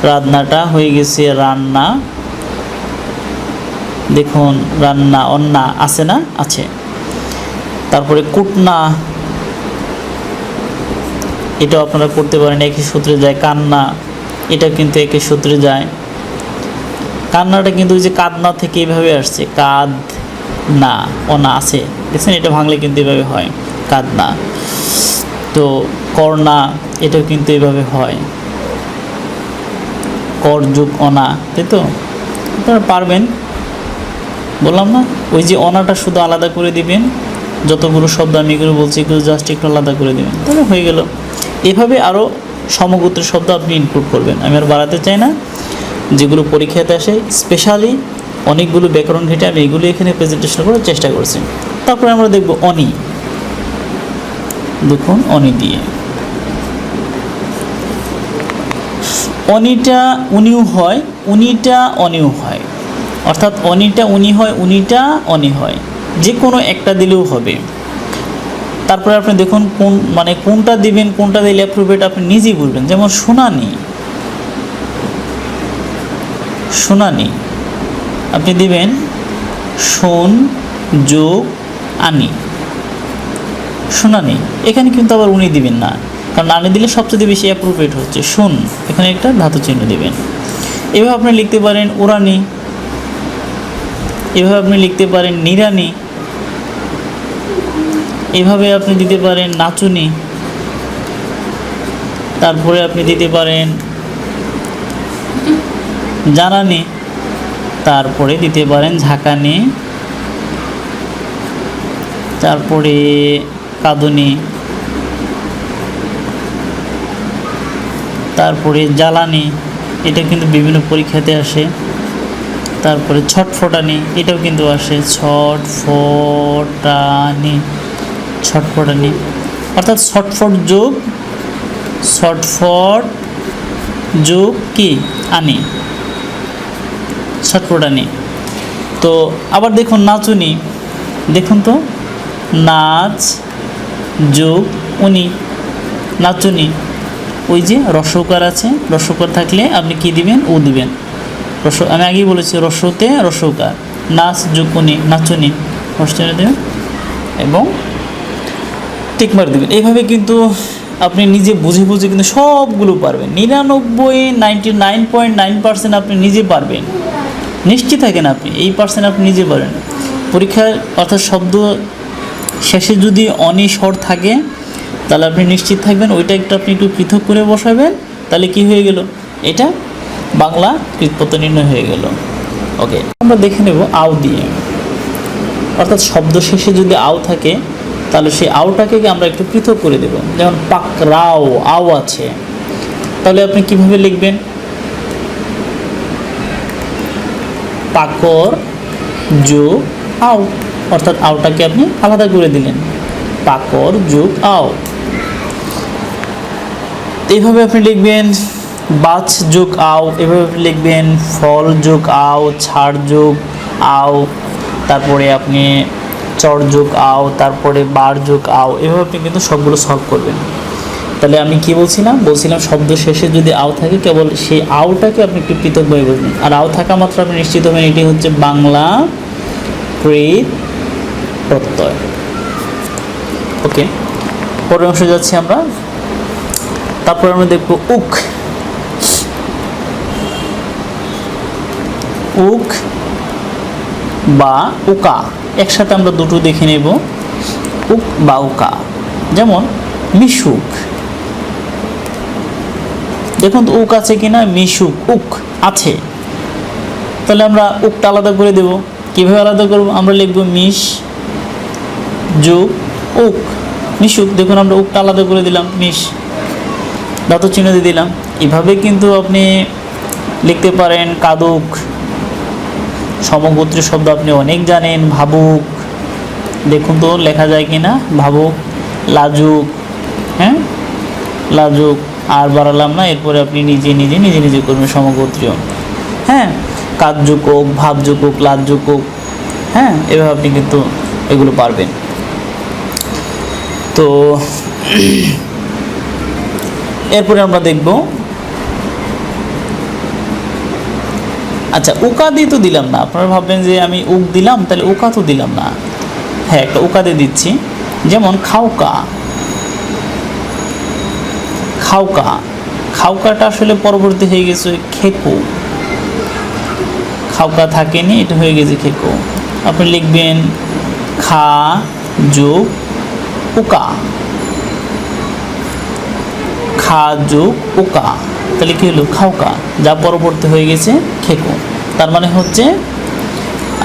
রাধনাটা হয়ে গেছে রান্না। দেখুন রান্না, অন্না আছে না, আছে। তারপরে কুটনা, এটাও আপনারা করতে পারেন, একই সূত্রে যায়। কান্না, এটা কিন্তু একই সূত্রে যায়। কান্নাটা কিন্তু ওই যে কাদনা থেকে এইভাবে আসছে, কাদ না, অনা আছে, দেখছেন, এটা ভাঙলে কিন্তু এভাবে হয়, কাদনা। তো করনা, এটাও কিন্তু এভাবে হয়, কর যোগ অনা, তাই তো? আপনারা পারবেন বললাম না, ওই যে অনাটা শুধু আলাদা করে দিবেন, যতগুলো শব্দ আমি এগুলো বলছি এগুলো জাস্ট একটু আলাদা করে দেবেন, তাহলে হয়ে গেল। এভাবে আরও সমগোত্রের শব্দ আপনি ইনক্লুড করবেন। আমি আর বাড়াতে চাই না, যেগুলো পরীক্ষাতে আসে স্পেশালি অনেকগুলো ব্যাকরণ ঘেটে আমি এগুলো এখানে প্রেজেন্টেশন করার চেষ্টা করছি। তারপরে আমরা দেখব অনি। দেখুন অনি দিয়ে অনিটা উনিও হয়, উনিটা অনিও হয়, অর্থাৎ অনিটা উনি হয়, উনিটা অনি হয়, যে কোনো একটা দিলেও হবে। তারপরে আপনি দেখুন কোন মানে কোনটা দিবেন, কোনটা দিলে অ্যাপ্রোপ্রিয়েট আপনি নিজেই বলবেন। যেমন শুনানি, শুনানি আপনি দিবেন শুন যোগ আনি, শুনানি। এখানে কিন্তু আবার উনি দিবেন না, কারণ আনি দিলে সবচেয়ে বেশি অ্যাপ্রোপ্রিয়েট হচ্ছে শুন, এখানে একটা ধাতু চিহ্ন দিবেন। এভাবে আপনি লিখতে পারেন উরানি, এভাবে আপনি লিখতে পারেন নিরানি, এভাবে আপনি দিতে পারেন নাচুনি, তারপরে আপনি দিতে পারেন জানানি, তারপরে দিতে পারেন ঝাঁকানি, তারপরে কাঁদুনি, তারপরে জ্বালানি, এটা কিন্তু বিভিন্ন পরীক্ষাতে আসে। তারপরে ছটফটানি, এটাও কিন্তু আসে, ছটফটানি, ছটফটানি অর্থাৎ ছটফট যোগ ছটফট যোগ কি আনি, ছটফটানি। তো আবার দেখুন নাচুনি, দেখুন তো নাচ যোগ উনি, নাচুনি। ওই যে রস্বকার আছে, রস্বকার থাকলে আপনি কি দিবেন, ও দিবেন। আমি আগেই বলেছি রস্বতে রস্বকার, নাচ যোগ উনি, নাচুনি, রস্বনে দেবেন এবং টিকমার দেবেন। এইভাবে কিন্তু আপনি নিজে বুঝে বুঝে কিন্তু সবগুলো পারবেন। 99.9% আপনি নিজে পারবেন, নিশ্চিত থাকেন আপনি, এই পার্সেন্ট আপনি নিজে পারেন। পরীক্ষার অর্থাৎ শব্দ শেষে যদি অনি স্বর থাকে তাহলে আপনি নিশ্চিত থাকবেন ওইটা একটু আপনি একটু পৃথক করে বসাবেন, তাহলে কি হয়ে গেল, এটা বাংলা কৃৎপত্য নির্ণয় হয়ে গেল। ওকে, আমরা দেখে নেব আও দিয়ে, অর্থাৎ শব্দ শেষে যদি আও থাকে তাহলে সেই আওটাকে আমরা একটু পৃথক করে দেব। যেমন পাকরাও আও আছে, তাহলে আপনি কিভাবে লিখবেন, পাকর যোগ আও, অর্থাৎ আওটাকে আপনি আলাদা করে দিলেন, পাকর যোগ আও। এইভাবে আপনি লিখবেন বাছ যোগ আও, এভাবে আপনি লিখবেন ফল যোগ আও, ছাড় যোগ আও, তারপরে আপনি চর যোগ আও, তারপরে বার যোগ আও। এভাবে আপনি কিন্তু সবগুলো সলভ করবেন। তাহলে আমি কি বলছিলাম শব্দ শেষে যদি আও থাকে কেবল সেই আওটাকে আপনি একটু পৃথকভাবে বলবেন, আর আও থাকা মাত্র আপনি নিশ্চিত হবেন এটি হচ্ছে বাংলা কৃৎ প্রত্যয়। ওকে, পরের অংশে যাচ্ছি আমরা। তারপর আমরা দেখব উক, উক বা উকা, একসাথে আমরা দুটো দেখে নেব, উক বা উকা। যেমন মিশুক, দেখুন তো উক আছে কিনা, মিশুক উক আছে, তাহলে আমরা উকটা আলাদা করে দেব। কিভাবে আলাদা করব, আমরা লিখব মিশ যোগ উক, মিশুক। দেখুন আমরা উকটা আলাদা করে দিলাম, মিশ ধাতু চিহ্ন দিয়ে দিলাম। এভাবে কিন্তু আপনি লিখতে পারেন কাদুক, সমগোত্রীয় শব্দ আপনি অনেক জানেন, ভাবুক, দেখুন তো লেখা যায় কিনা, ভাবুক, লাজুক, হ্যাঁ লাজুক, আর বাড়ালাম না, এরপরে আপনি নিজে নিজে নিজে নিজে করবেন সমগোত্রীয়, হ্যাঁ কাজযুকক, ভাবযুকক, লাজযুকক, হ্যাঁ এভাবে আপনি কিন্তু এগুলো পারবেন। তো এরপরে আমরা দেখব, আচ্ছা উকা দিয়ে তো দিলাম না, আপনারা ভাববেন যে আমি উক দিলাম তাহলে উকা তো দিলাম না। হ্যাঁ, একটা উকা দিয়ে দিচ্ছি। যেমন খাওকা, খাওকা, খাওকাটা আসলে পরবর্তী হয়ে গেছে খেকো, খাওকা থাকেনি, এটা হয়ে গেছে খেকো। আপনি লিখবেন খা যোগ উকা, খা যোগ উকা, তাহলে কি হলো খাওকা, যা পরবর্তী হয়ে গেছে খেকো। তার মানে হচ্ছে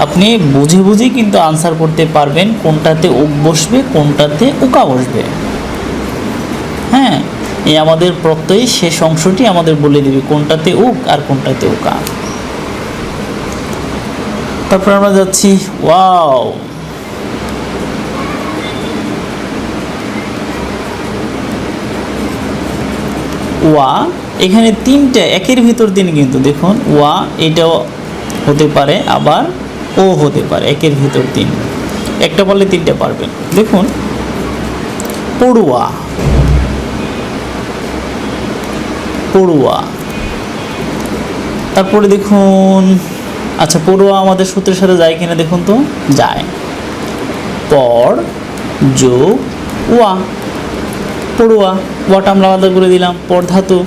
আপনি বুঝে বুঝে কিন্তু আনসার করতে পারবেন কোনটাতে উক বসবে কোনটাতে উকা বসবে। হ্যাঁ, এই আমাদের প্রত্যয়ের শেষ অংশটি আমাদের বলে দেবে কোনটাতে উক আর কোনটাতে উকা। তারপর আমরা যাচ্ছি ওয়াও। ওয়া এখানে তিনটা একের ভিতর তিন, কিন্তু দেখুন ওয়া এটাও হতে পারে আবার ও হতে পারে, একের ভিতর তিন, একটা পারলে তিনটা পারবেন। দেখুন পড়ুয়া, পড়ুয়া। তারপরে দেখুন, আচ্ছা পড়ুয়া আমাদের সূত্রের সাথে যায় কিনা দেখুন তো, যায়। পড় যোগ ওয়া, পড়ুয়া। ওয়াটা আমরা আলাদা করে দিলাম, পড় ধাতু,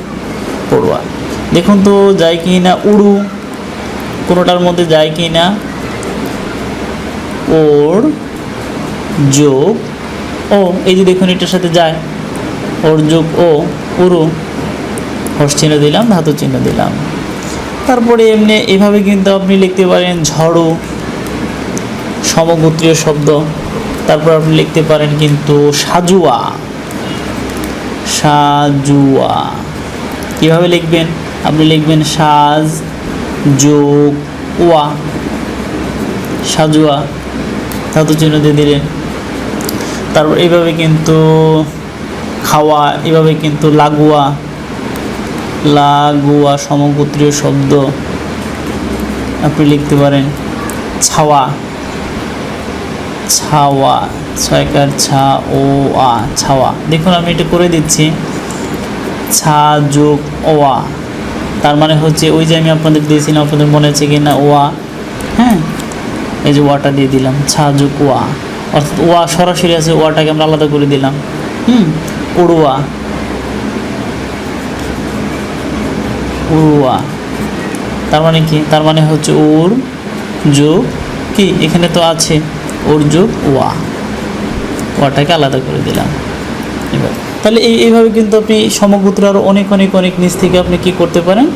পড়ুয়া। দেখুন তো যায় কি না, উড়ু কোনোটার মধ্যে যায় কি না, ওর যোগ ও, এই যে দেখুন এটার সাথে যায়, ওর যোগ ও, উড়ু, হর্ষ চিহ্ন দিলাম, ধাতু চিহ্ন দিলাম। তারপরে এমনি এভাবে কিন্তু আপনি লিখতে পারেন ঝড়ো, সমগোত্রীয় শব্দ। তারপর আপনি লিখতে পারেন কিন্তু সাজুয়া, সাজুয়া। কীভাবে লিখবেন, আপনি লিখবেন সাজ যোগ ওয়া, সাজুয়া, ধাতু চিহ্ন দিয়ে দিলেন। তারপর এইভাবে কিন্তু খাওয়া, এভাবে কিন্তু লাগুয়া, লাগুয়া সমগোত্রীয় শব্দ আপনি লিখতে পারেন। ছাওয়া, ছাওয়া, ছয়কার ছা ও আ, ছাওয়া। দেখুন আমি এটা করে দিচ্ছি, ছা যোগ ওয়া, তার মানে হচ্ছে ওই যে আমি আপনাদের দিয়েছিলাম, আপনাদের মনে আছে কি না, ওয়া। হ্যাঁ, এই যে ওয়াটা দিয়ে দিলাম, ছা যোগ ওয়া, অর্থাৎ ওয়া সরাসরি আছে, ওয়াটাকে আমরা আলাদা করে দিলাম। পড়ুয়া, উড়ুয়া, তার মানে কি, তার মানে হচ্ছে ওর যোগ কি, এখানে তো আছে ওর যোগ ওয়া, ওয়াটাকে আলাদা করে দিলাম। এবার তাহলে এইভাবে কিন্তু আপনি সমগোত্র আরও অনেক অনেক অনেক নিচ থেকে আপনি কি করতে পারেন,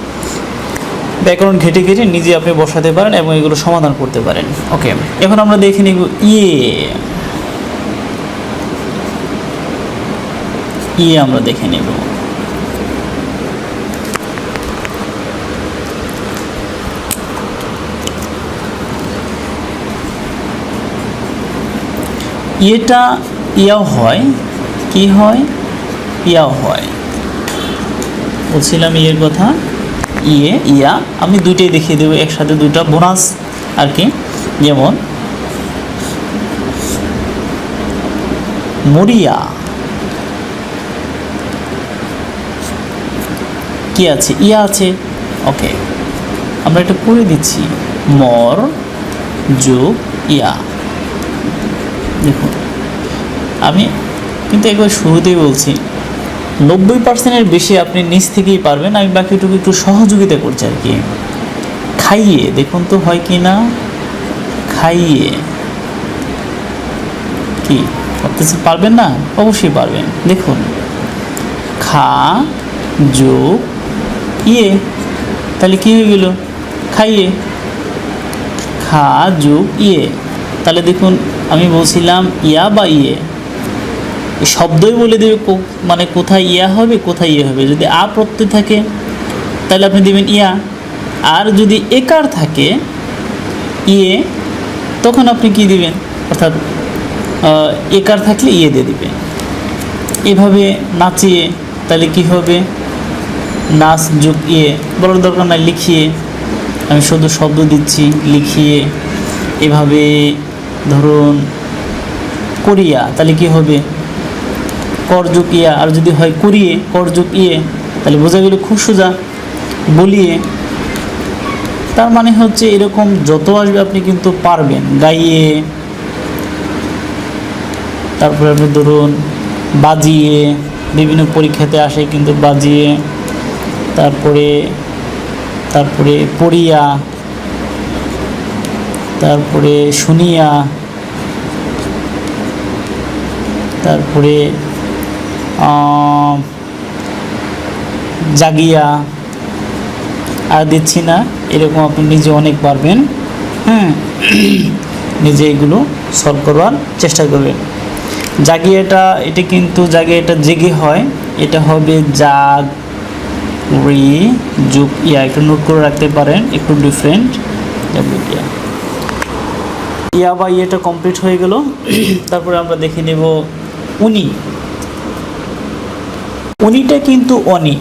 ব্যাকরণ ঘেটে ঘেটে নিজে আপনি বসাতে পারেন এবং এগুলো সমাধান করতে পারেন। ওকে, এখন আমরা দেখে নিব ইয়ে। ইয়ে আমরা দেখে নেব। ইয়েটা ইয়াও হয়, কি হয়, ইয়াও হয়। বলছিলাম ইয়ের কথা, ইয়ে ইয়া আমি দুইটাই দেখিয়ে দেবো একসাথে, দুইটা বোনাস আর কি। যেমন মরিয়া, কি আছে, ইয়া আছে। ওকে, আমরা এটা করে দিচ্ছি, মর যোগ ইয়া। দেখুন আমি কিন্তু একবার শুরুতেই বলছি 90%-এর বেশি আপনি নিচ থেকেই পারবেন, আমি বাকিটুকু একটু সহযোগিতা করছি আর কি। খাইয়ে, দেখুন তো হয় কি না, খাইয়ে, কি করতেছে, পারবেন না, অবশ্যই পারবেন। দেখুন খা যোগ ইয়ে, তাহলে কি হয়ে গেল, খাইয়ে, খা যোগ ইয়ে। তাহলে দেখুন আমি বলছিলাম ইয়া বা ইয়ে, এই শব্দই বলে দেবে মানে কোথায় ইয়া হবে কোথায় ইয়ে হবে। যদি আ প্রত্যয় থাকে তাহলে আপনি দেবেন ইয়া, আর যদি একার থাকে ইয়ে তখন আপনি কি দিবেন, অর্থাৎ একার থাকলে ইয়ে দিয়ে দিবেন। এভাবে নাচিয়ে, তাহলে কি হবে, নাচ যোগ ইয়ে, বলার দরকার নাই, লিখিয়ে, আমি শুধু শব্দ দিচ্ছি, লিখিয়ে। এভাবে ধরুন করিয়া, তাহলে কি হবে, কর যোগ ইয়া, আর যদি হয় করিয়ে, কর যোগ ইয়ে, তাহলে বোঝা গেল খুব সোজা। বলিয়ে, তার মানে হচ্ছে এরকম যত আসবে আপনি কিন্তু পারবেন। গাইয়ে, তারপরে আপনি ধরুন বাজিয়ে, বিভিন্ন পরীক্ষাতে আসে কিন্তু বাজিয়ে। তারপরে পড়িয়া, তারপরে শুনিয়া, তারপরে জাগিয়া, আর দিচ্ছি না, এরকম আপনি নিজে অনেক পারবেন। হ্যাঁ, নিজে এগুলো সলভ করবার চেষ্টা করবেন। জাগিয়েটা, এটা কিন্তু জাগিয়েটা জেগে হয়, এটা হবে জাগ রি যুগ ইয়া, একটু নোট করে রাখতে পারেন, একটু ডিফারেন্ট। ইয়া বা ইয়েটা কমপ্লিট হয়ে গেল। তারপরে আমরা দেখে নেব উনি। উনিটা কিন্তু অনি,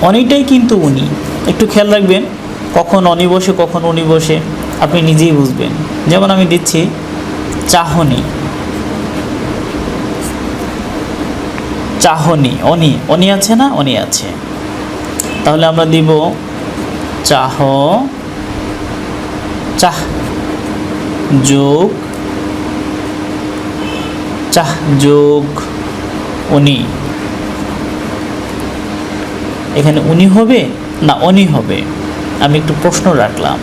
অনিটাই কিন্তু উনি। একটু খেয়াল রাখবেন কখন অনি বসে কখন উনি বসে, আপনি নিজেই বুঝবেন। যেমন আমি দিচ্ছি চাহনি, চাহনি, অনি, অনি আছে না, অনি আছে, তাহলে আমরা দিব চাহ, চাহ যোগ চাহ যোগ উনি। এখানে উনি হবে না অনি হবে, আমি একটু প্রশ্ন রাখলাম।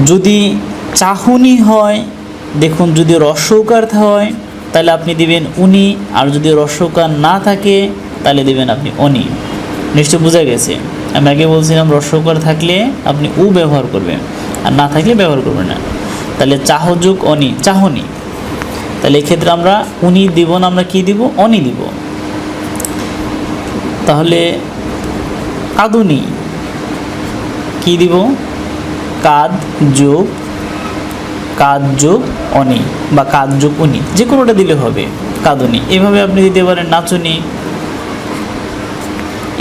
যদি চাহুনি হয়, দেখুন যদি রস্যকার হয় তাহলে আপনি দিবেন উনি, আর যদি রস্যকার না থাকে তাহলে দিবেন আপনি অনি। নিশ্চয় বোঝা গেছে। আমি আগে বলছিলাম রস্যকার থাকলে আপনি উ ব্যবহার করবেন, আর না থাকলে ব্যবহার করবেন না। তাহলে চাহ যোগ অনি, চাহনি। তাহলে এক্ষেত্রে আমরা উনি দিব না, আমরা কি দিব, অনি দিব। তাহলে কাদুনি কি দিব, কাদ যোগ অনি বা কাদ যোগ উনি, যে কোনোটা দিলে হবে, কাদুনি। এভাবে আপনি দিতে পারেন নাচুনি,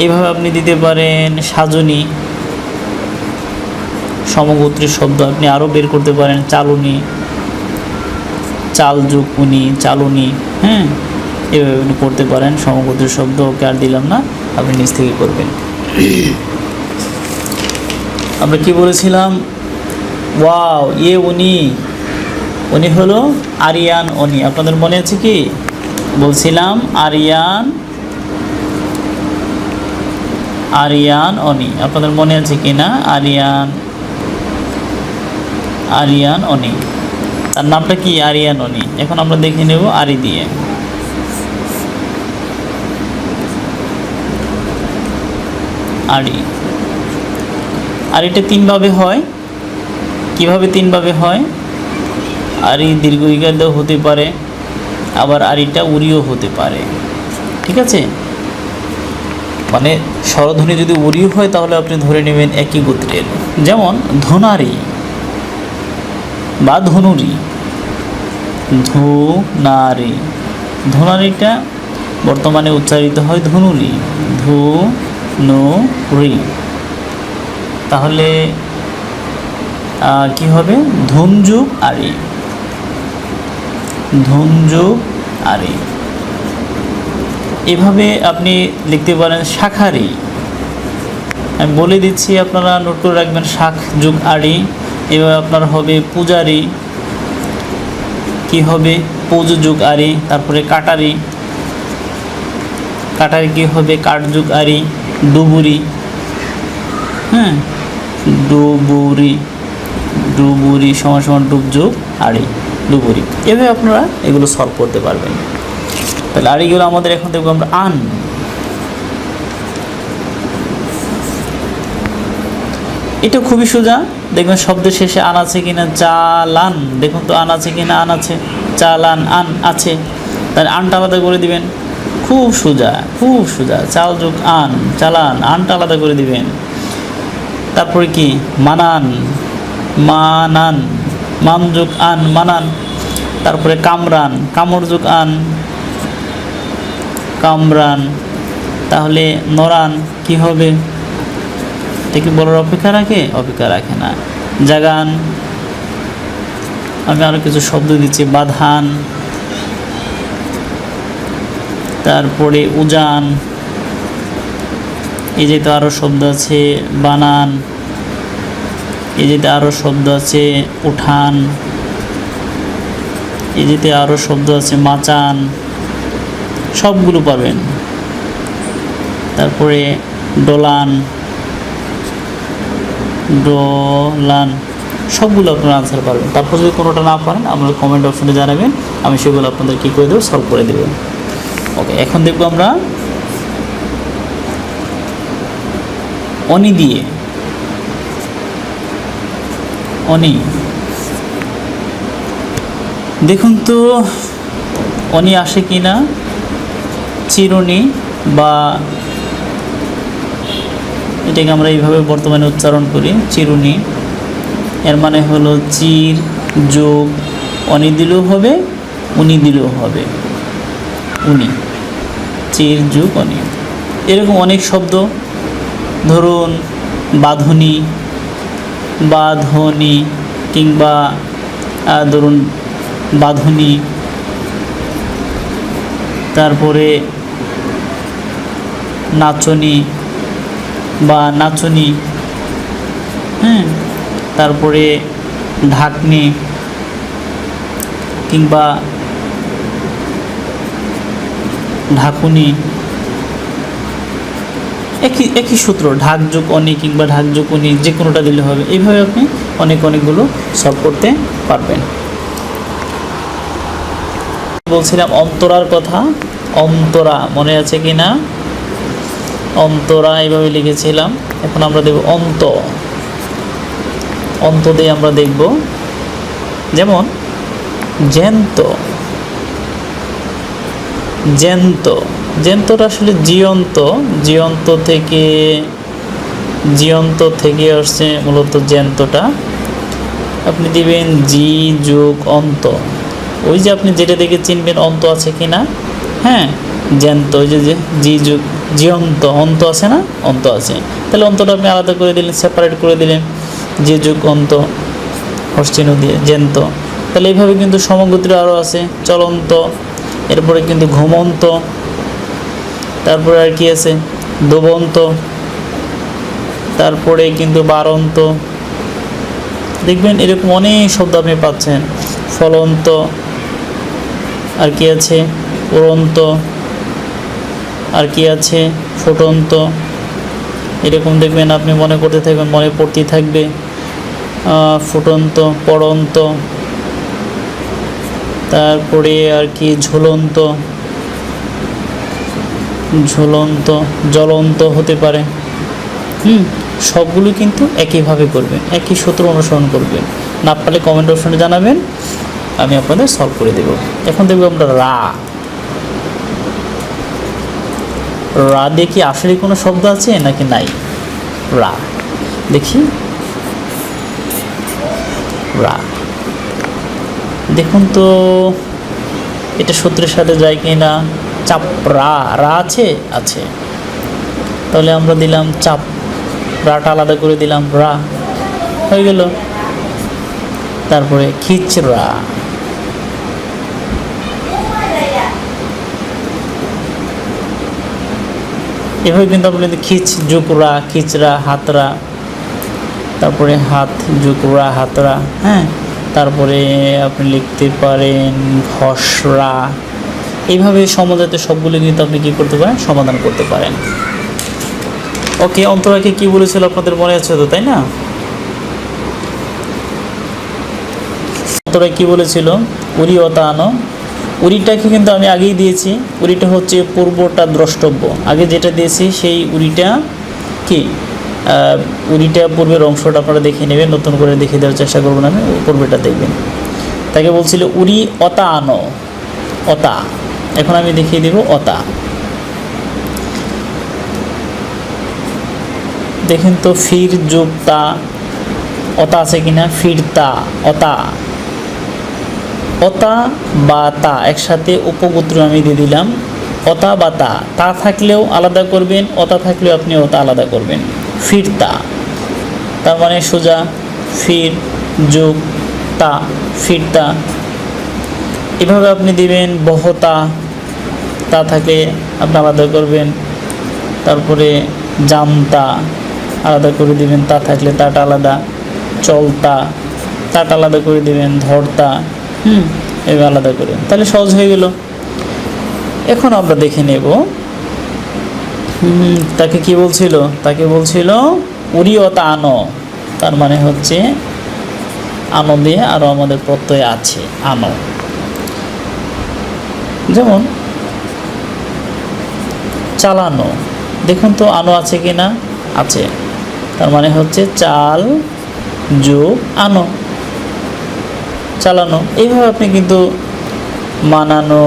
এভাবে আপনি দিতে পারেন সাজুনি। সমগোত্রীর শব্দ আপনি আরও বের করতে পারেন, চালুনি, চাল যোগ উনি, চালুনি। হ্যাঁ, এভাবে আপনি করতে পারেন। সমগোত্রীর শব্দ ওকে আর দিলাম না, আপনি নিজ থেকে করবেন। আমরা কি বলেছিলাম, ওয়াও ইয়ে উনি, উনি হলো আরিয়ান অনি। আপনাদের মনে আছে কি বলছিলাম, আরিয়ান, আরিয়ান অনি। আপনাদের মনে আছে কি না, আরিয়ান, আরিয়ান অনি, তার নামটা কি, আরিয়ান অনি। এখন আমরা দেখে নেব আরি দিয়ে। আরি, আরিটা তিনভাবে হয়। কিভাবে তিনভাবে হয়, আরি দীর্ঘ ইকারও হতে পারে, আবার আরিটা উরিও হতে পারে। ঠিক আছে, মানে স্বরধ্বনি যদি উরিও হয় তাহলে আপনি ধরে নেবেন একই গোত্রের। যেমন ধনারি বা ধনুরি, ধুনারি, ধনারিটা বর্তমানে উচ্চারিত হয় ধনুরি, ধুনুরি। তাহলে কি হবে, ধুনযুগ আরি, ধুনযুগ আরি। এভাবে আপনি লিখতে পারেন শাখারি। আমি বলে দিচ্ছি, আপনারা নোট করে রাখবেন, শাখ যুগ আরি। এভাবে আপনার হবে পূজারি, কি হবে, পূজ যুগ আরি। তারপরে কাটারি, কাটারি কি হবে, কাঠ যুগ আরি। ডুবুরি, হ্যাঁ, ডুবুরি, ডুবুরি সমান সমান ডুব যোগ আড়ি, ডুবুরি। এভাবে আপনারা এগুলো সলভ করতে পারবেন। তাহলে আড়িগুলো আমাদের এখন দেখবো আমরা আন। এটা খুবই সোজা, দেখবেন শব্দের শেষে আন আছে কিনা, চালান, দেখুন তো আন আছে কিনা, আন আছে, চালান, আন আছে, তাহলে আনটা আলাদা করে দিবেন। খুব সোজা, খুব সোজা। চাল যোগ আন, চালান, আনটা আলাদা করে দিবেন। তারপরে কি, মানান, মানান, মান যোগ আন, মানান। তারপরে কামরান, কামড় যোগ আন, কামরান। তাহলে নরান কি হবে, এটা কি বলার অপেক্ষা রাখে, অপেক্ষা রাখে না। জাগান, আমি আরও কিছু শব্দ দিচ্ছি, বাধান। তারপরে উজান, এই যেতে আরও শব্দ আছে, বানান। এই যেতে আরও শব্দ আছে, উঠান। এই যেতে আরও শব্দ আছে, মাচান। সবগুলো পাবেন। তারপরে ডোলান, ডোলান, সবগুলো আপনারা আনসার পারবেন। তারপর যদি কোনোটা না পারেন আপনারা কমেন্ট অপশনে জানাবেন, আমি সেগুলো আপনাদের কী করে দেবো, সলভ করে দেবেন। ওকে, এখন দেখবো আমরা অনি দিয়ে। অনি। দেখুন তো অনি আসে কি না। চিরুনি বা এটাকে আমরা এইভাবে বর্তমানে উচ্চারণ করি, চিরুনি। এর মানে হলো চির যোগ অনি দিলেও হবে, উনি দিলেও হবে, উনি, চির যোগ অনি। এরকম অনেক শব্দ, ধরুন বাঁধনি, বাঁধনি, কিংবা ধরুন বাঁধনি, তারপরে নাচনি বা নাচনি, হ্যাঁ, তারপরে ঢাকনি কিংবা ঢাকুনি, একই সূত্র, ঢাক যোগ অনি কিংবা ঢাক যোগ উনি, যে কোনোটা দিলে হবে। এইভাবে আপনি অনেকগুলো সলভ করতে পারবেন। বলছিলাম অন্তরার কথা, অন্তরা মনে আছে কি না? অন্তরা এইভাবে লিখেছিলাম। এখন আমরা দেখব অন্ত। অন্ত দিয়ে আমরা দেখব যেমন জ্যান্ত। জ্যান্ত, জ্যান্তটা আসলে জীবন্ত, জীবন্ত থেকে আসছে মূলত জ্যান্তটা। আপনি দিবেন জি যোগ অন্ত। ওই যে আপনি যেটা দেখে চিনবেন অন্ত আছে কি না, হ্যাঁ, জ্যান্ত, ওই যে জি যোগ জীবন্ত, অন্ত আছে না, অন্ত আছে। তাহলে অন্তটা আপনি আলাদা করে দিলেন, সেপারেট করে দিলেন, জি যোগ অন্ত হর্ষচিহ্ন দিয়ে, জ্যান্ত। তাহলে এইভাবে কিন্তু সমগোত্রীয় আরও আছে, চলন্ত, এরপরে কিন্তু ঘুমন্ত, তারপরে আর কি আছে, দোবন্ত, তারপরে কিন্তু বারন্ত। দেখবেন এরকম অনেক শব্দ আপনি পাচ্ছেন। ফলন্ত, আর কি আছে, উড়ন্ত, আর কি আছে, ফুটন্ত। এরকম দেখবেন আপনি মনে করতে থাকবেন, মনে পড়তেই থাকবে। ফুটন্ত, পড়ন্ত, তারপরে আর কি ঝুলন্ত, ঝুলন্ত, জ্বলন্ত হতে পারে। সবগুলো কিন্তু একইভাবে করবেন, একই সূত্র অনুসরণ করবেন। না পারলে কমেন্ট অপশনে জানাবেন, আমি আপনাদের সলভ করে দেব। এখন দেখব আমরা রা। রা দিয়ে কি আসলে কোনো শব্দ আছে নাকি নাই? রা দেখি, রা। দেখুন তো এটা সূত্রের সাথে যায় কি না। চাপ রা, রা আছে, আছে। তাহলে আমরা দিলাম চাপ, রাটা আলাদা করে দিলাম, রা হয়ে গেল। তারপরে খিচড়া, এভাবে কিন্তু আপনি খিচ জুকরা, খিচড়া, হাতরা, তারপরে হাত জুকরা, হাতরা, হ্যাঁ। তারপরে আপনি লিখতে পারেন ঘসরা। এইভাবে সমজাতীয় সবগুলো কিন্তু আপনি কী করতে পারেন, সমাধান করতে পারেন। ওকে, অন্তরাকে কি বলেছিল আপনাদের মনে আছে তো, তাই না? অন্তরা কি বলেছিল? উরি অতানো। উরিটাকে কিন্তু আমি আগেই দিয়েছি। উরিটা হচ্ছে পূর্বটা দ্রষ্টব্য, আগে যেটা দিয়েছি সেই উরিটা কি, উরিটা পূর্বের অংশটা আপনারা দেখে নেবেন, নতুন করে দেখে দেওয়ার চেষ্টা করবেন, আমি পূর্বেটা দেখবেন। তাকে বলছিল উরি অতা আনো, অতা। এখন আমি দেখিয়ে দেব অতা। দেখেন তো ফির যোগ তা, অতা আছে কিনা, ফিরতা, অতা। অতা বা তা একসাথে উপগোত্র আমি দিয়ে দিলাম, অতা বা তা। তা থাকলেও আলাদা করবেন, অতা থাকলেও আপনি অতা আলাদা করবেন। ফিরতা, তার মানে সোজা ফির যোগ তা, ফিরতা। এভাবে আপনি দিবেন বহতা, তা থাকলে আপনি আলাদা করবেন। তারপরে জামতা আলাদা করে দিবেন, তা থাকলে তাটা আলাদা। চলতা, তাটা আলাদা করে দিবেন। ধরতা, এভাবে আলাদা করে, তাহলে সহজ হয়ে গেল। এখন আমরা দেখে নেব তাকে কি বলছিল। তাকে বলছিল উরিয়তা আনো, তার মানে হচ্ছে আনো দিয়ে আরও আমাদের প্রত্যয় আছে, আনো। যেমন চালানো, দেখুন তো আনো আছে কি না, আছে। তার মানে হচ্ছে চাল যোগ আনো, চালানো। এইভাবে আপনি কিন্তু মানানো,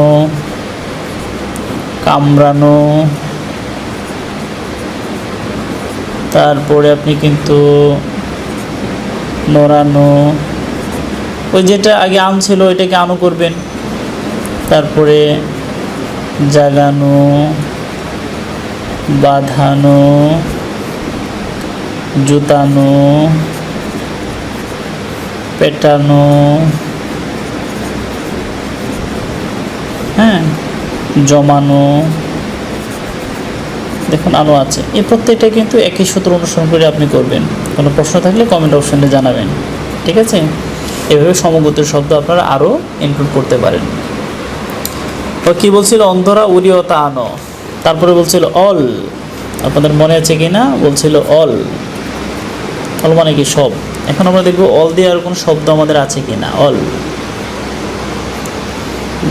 কামড়ানো, তারপরে আপনি কিন্তু নড়ানো, ওই যেটা আগে আম ছিল ওইটাকে আনো করবেন। তারপরে জাগানো, বাঁধানো, জুতানো, পেটানো, হ্যাঁ, জমানো। দেখুন আলো আছে। এই প্রত্যেকটা কিন্তু একই সূত্র অনুসরণ করে আপনি করবেন। কোনো প্রশ্ন থাকলে কমেন্ট অপশনে জানাবেন, ঠিক আছে? এভাবে সমগোত্রীয় শব্দ আপনারা আরও ইনক্লুড করতে পারেন। তো কী বলছিল? অন্ধরা উড়িয়তা আনো, তারপরে বলছিল অল। আপনাদের মনে আছে কি না? বলছিল অল। অল মানে কি? সব। এখন আমরা দেখব অল দিয়ে আর কোনো শব্দ আমাদের আছে কি না। অল,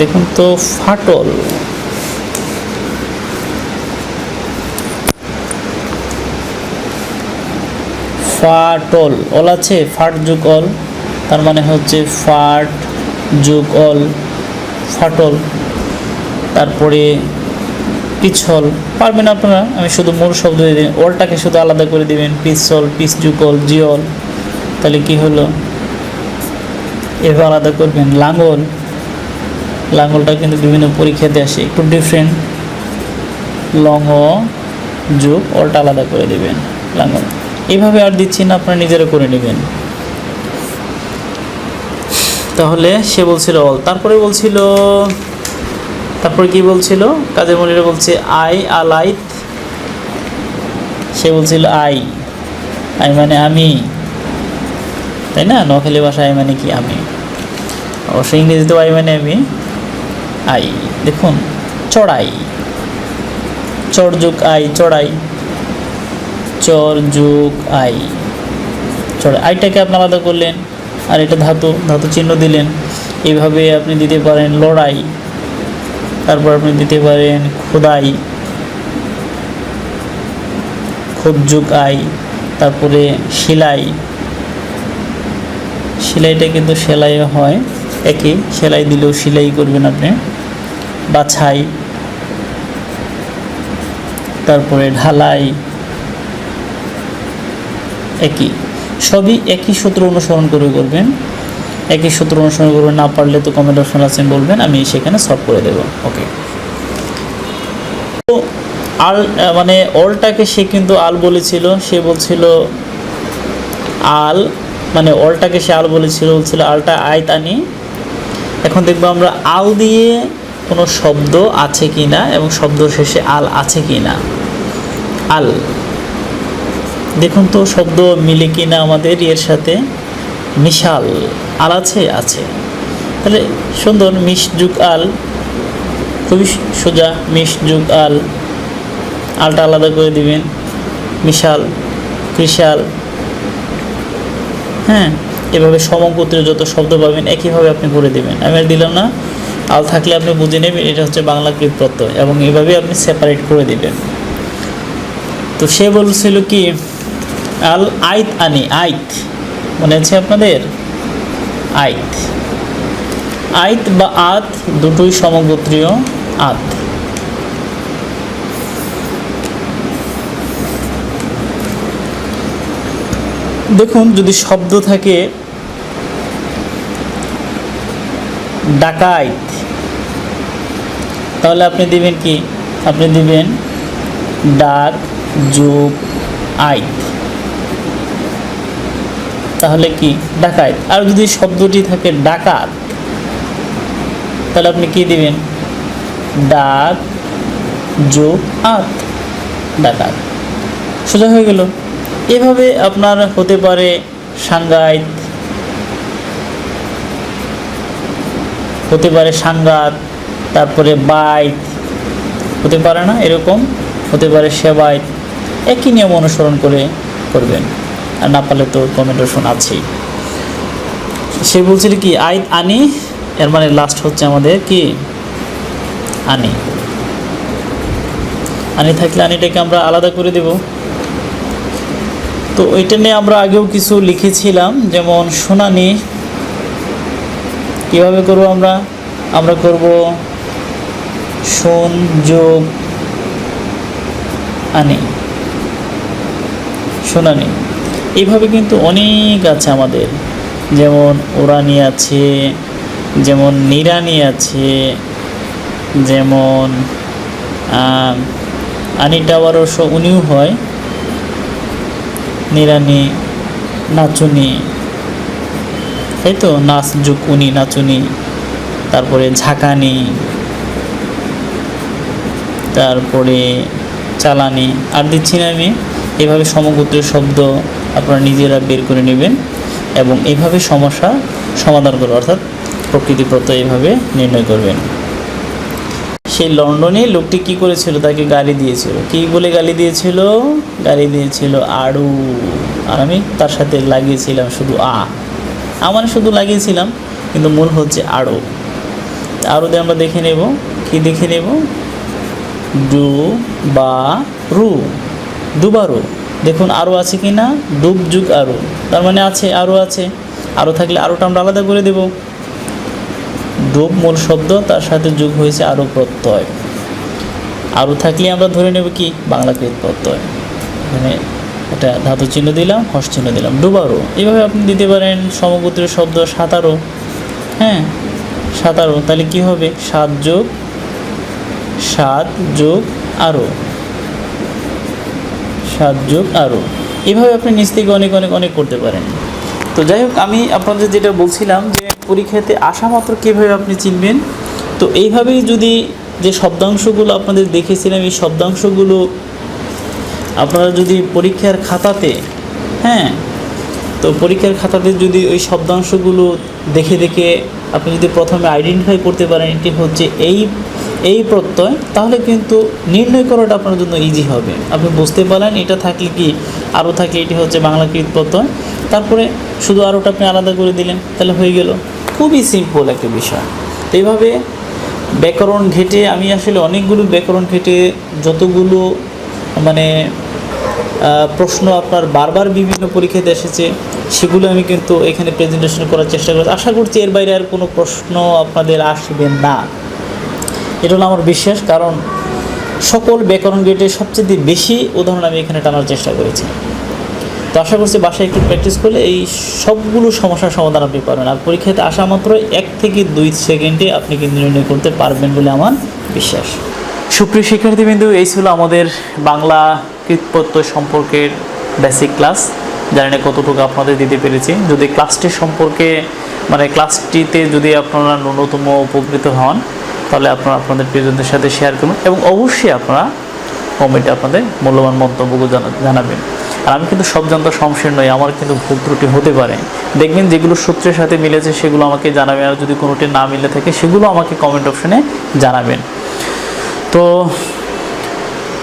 দেখুন তো, ফাটল। ফাটল, অল আছে, ফাট যোগ অল, তার মানে হচ্ছে ফাট যোগ অল, ফাটল। তারপরে পিছল, পারবেন আপনারা, আমি শুধু মূল শব্দ দিয়ে দিন, অলটাকে শুধু আলাদা করে দিবেন। পিছল, পিছ যোগ অল, জিয়ল, তাহলে কি হলো? এভাবে আলাদা করবেন। লাঙ্গল, লাঙ্গলটা কিন্তু বিভিন্ন পরীক্ষাতে আসে, একটু ডিফারেন্ট। লং যোগ অলটা আলাদা করে দিবেন, লাঙ্গল। এইভাবে আর দিচ্ছি না, আপনারা নিজেরা করে নেবেন। তাহলে সে বলছিল অল, তারপরে বলছিল, তারপরে কি বলছিল? কাজের মনিরা বলছে আই আলাইত, সে বলছিল আই, আই মানে আমি, তাই না? নোয়াখালী ভাষায় আই মানে কি? আমি। অবশ্যই ইংরেজিতেও আই মানে আমি, আই। দেখুন চড়াই, চড় যোগ আই, চড়াই, চর যোগ আই, চড়াই। আইটাকে আপনি আলাদা করলেন, আর এটা ধাতু, ধাতু চিহ্ন দিলেন। এইভাবে আপনি দিতে পারেন লড়াই, তারপর আপনি দিতে পারেন খোদাই, খোদ যোগ আই, তারপরে সেলাই, সেলাইটা কিন্তু সেলাইও হয়, একই, সেলাই দিলেও সেলাই করবেন আপনি। বাছাই, তারপরে ঢালাই, একই, সবই একই সূত্র অনুসরণ করে করবেন। একই সূত্র অনুসরণ করবেন, না পারলে তো কমেন্ট অপশন আছে বলবেন, আমি সেখানে সলভ করে দেব। ওকে, তো আল মানে অলটাকে সে কিন্তু আল বলেছিল, সে বলছিল আল, মানে অলটাকে সে আল বলেছিল, বলছিল আলটা আইত আনি। এখন দেখবো আমরা আল দিয়ে কোনো শব্দ আছে কি না এবং শব্দ শেষে আল আছে কি না। আল, দেখুন তো শব্দ মিলে কি না আমাদের এর সাথে। মিশাল, আল আছে, আছে, তাহলে সুন্দর। মিশ যুগ আল, খুবই সোজা। মিশ যুগ আল, আলটা আলাদা করে দিবেন। মিশাল, কৃষাল, হ্যাঁ, এভাবে সমগোত্রীয় যত শব্দ পাবেন একইভাবে আপনি করে দেবেন। আমি আর দিলাম না, আল থাকলে আপনি বুঝে নেবেন এটা হচ্ছে বাংলা কৃত প্রত্যয়, এবং এভাবে আপনি সেপারেট করে দিবেন। তো সে বলছিল কি আল আইত আনি, আইত মনে আছে আপনাদের? আইত, আইত বা আত দুটোই সমগোত্রীয়। আত, দেখুন যদি শব্দ থাকে ডাকাইত, তাহলে আপনি দিবেন কি? আপনি দিবেন ডাক যোগ আইত, তাহলে কি? ডাকাইত। আর যদি শব্দটি থাকে ডাকাত, তাহলে আপনি কি দিবেন? ডাক যোগ আত, ডাকাত। সোজা হয়ে গেল। এভাবে আপনার হতে পারে সাংগাইত, হতে পারে সাংগাত, তারপরে বাইত, হতে পারে না এরকম, হতে পারে সেবাইত। একই নিয়ম অনুসরণ করে করবেন, আর না পারলে তো কমেন্ট অপশন আছেই। সে বলছিল কি আইত আনি, এর মানে লাস্ট হচ্ছে আমাদের কি? আনি। আনি থাকলে আনিটাকে আমরা আলাদা করে দেব। তো এটা নিয়ে আমরা আগেও কিছু লিখেছিলাম, যেমন শুনানি কিভাবে করব আমরা করব সংযোগ আনি, শুনানি। এইভাবে কিন্তু অনেক আছে আমাদের, যেমন ওরানি আছে, যেমন নিরানি আছে, যেমন আনিটা আবার অবশ্য উনিও হয়, নিরানি, নাচুনি, তাই তো, নাচ যুগ উনি, নাচুনি। তারপরে ঝাঁকানি, তারপরে চালানি, আর দিচ্ছি না আমি। এভাবে সমগোত্রীয় শব্দ আপনারা নিজেরা বের করে নেবেন এবং এইভাবে সমস্যা সমাধান করবেন, অর্থাৎ প্রকৃতি প্রত্যয় এইভাবে নির্ণয় করবেন। সেই লন্ডনে লোকটি কি করেছিল, তাকে গালি দিয়েছিল। কি বলে গালি দিয়েছিল? গালি দিয়েছিল আড়ু, আর আমি তার সাথে লাগিয়েছিলাম শুধু মানে শুধু লাগিয়েছিলাম, কিন্তু মূল হচ্ছে আড়ু। আড়ুতে আমরা দেখে নেব, কি দেখে নেব? ডু বা রু, দুবারু। দেখুন আরও আছে কি না, ডুব যুগ আরু, তার মানে আছে, আরও আছে। আরও থাকলে আরোটা আমরা আলাদা করে দেব। ডুব মূল শব্দ, তার সাথে যোগ হয়েছে আরও প্রত্যয়। আরও থাকলে আমরা ধরে নেব কি, বাংলাকৃত প্রত্যয়। মানে এটা ধাতু চিহ্ন দিলাম, হর্ষ চিহ্ন দিলাম, ডুবারো। এইভাবে আপনি দিতে পারেন সমগোত্রীয় শব্দ সাঁতারো। হ্যাঁ, সাঁতারো, তাহলে কি হবে? 7 যোগ আরও, 7 যোগ আরও। এভাবে আপনি নিচ থেকে অনেক অনেক অনেক করতে পারেন। তো যাই হোক, আমি আপনাদের যেটা বলছিলাম যে পরীক্ষাতে আসা মাত্র কীভাবে আপনি চিনবেন। তো এইভাবেই যদি যে শব্দাংশগুলো আপনাদের দেখেছিলাম, এই শব্দাংশগুলো আপনারা যদি পরীক্ষার খাতাতে, তো পরীক্ষার খাতাতে যদি ওই শব্দাংশগুলো দেখে দেখে আপনি যদি প্রথমে আইডেন্টিফাই করতে পারেন এটি হচ্ছে এই প্রত্যয়, তাহলে কিন্তু নির্ণয় করাটা আপনার জন্য ইজি হবে। আপনি বুঝতে পারলেন এটা থাকলে কি, আরও থাকলে এটি হচ্ছে বাংলাকৃত প্রত্যয়, তারপরে শুধু আরোটা আপনি আলাদা করে দিলেন, তাহলে হয়ে গেল। খুবই সিম্পল একটা বিষয়। তো এইভাবে ব্যাকরণ ঘেটে, আমি আসলে অনেকগুলো ব্যাকরণ ঘেটে যতগুলো মানে প্রশ্ন আপনার বারবার বিভিন্ন পরীক্ষাতে এসেছে, সেগুলো আমি কিন্তু এখানে প্রেজেন্টেশন করার চেষ্টা করছি। আশা করছি এর বাইরে আর কোনো প্রশ্ন আপনাদের আসবে না, এটা হলো আমার বিশ্বাস। কারণ সকল ব্যাকরণ গেটে সবচেয়ে বেশি উদাহরণ আমি এখানে টানার চেষ্টা করেছি। তো আশা করছি বাসায় একটু প্র্যাকটিস করলে এই সবগুলো সমস্যার সমাধান আপনি পারবেন। আর পরীক্ষাতে আসা মাত্র 1 থেকে 2 সেকেন্ডে আপনি কিন্তু নির্ণয় করতে পারবেন বলে আমার বিশ্বাস। সুপ্রিয় শিক্ষার্থীবৃন্দ, এই ছিল আমাদের বাংলা কৃৎপ্রত্যয় সম্পর্কের বেসিক ক্লাস। জানি না কতটুকু আপনাদের দিতে পেরেছি। যদি ক্লাসটি সম্পর্কে ক্লাসটিতে যদি আপনারা ন্যূনতম উপকৃত হন, তাহলে আপনারা আপনাদের প্রিয়জনদের সাথে শেয়ার করুন এবং অবশ্যই আপনারা কমেন্টে আপনাদের মূল্যবান মন্তব্যগুলো জানাবেন। আর আমি কিন্তু সব জানতে সমস্যা নই, আমার কিন্তু ভুল ত্রুটি হতে পারে। দেখবেন যেগুলো সূত্রের সাথে মিলেছে সেগুলো আমাকে জানাবেন, আর যদি কোনোটি না মিলে থাকে সেগুলো আমাকে কমেন্ট অপশনে জানাবেন। তো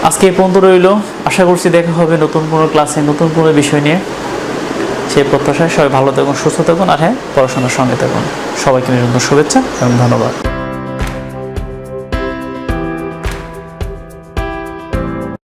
আজকে এই পর্যন্ত রইল। আশা করছি দেখা হবে নতুন কোনো ক্লাসে, নতুন কোনো বিষয় নিয়ে। সেই প্রত্যাশায় সবাই ভালো থাকুন, সুস্থ থাকুন, আর হ্যাঁ, পড়াশোনার সঙ্গে থাকুন। সবাইকে নিরন্তর শুভেচ্ছা এবং ধন্যবাদ।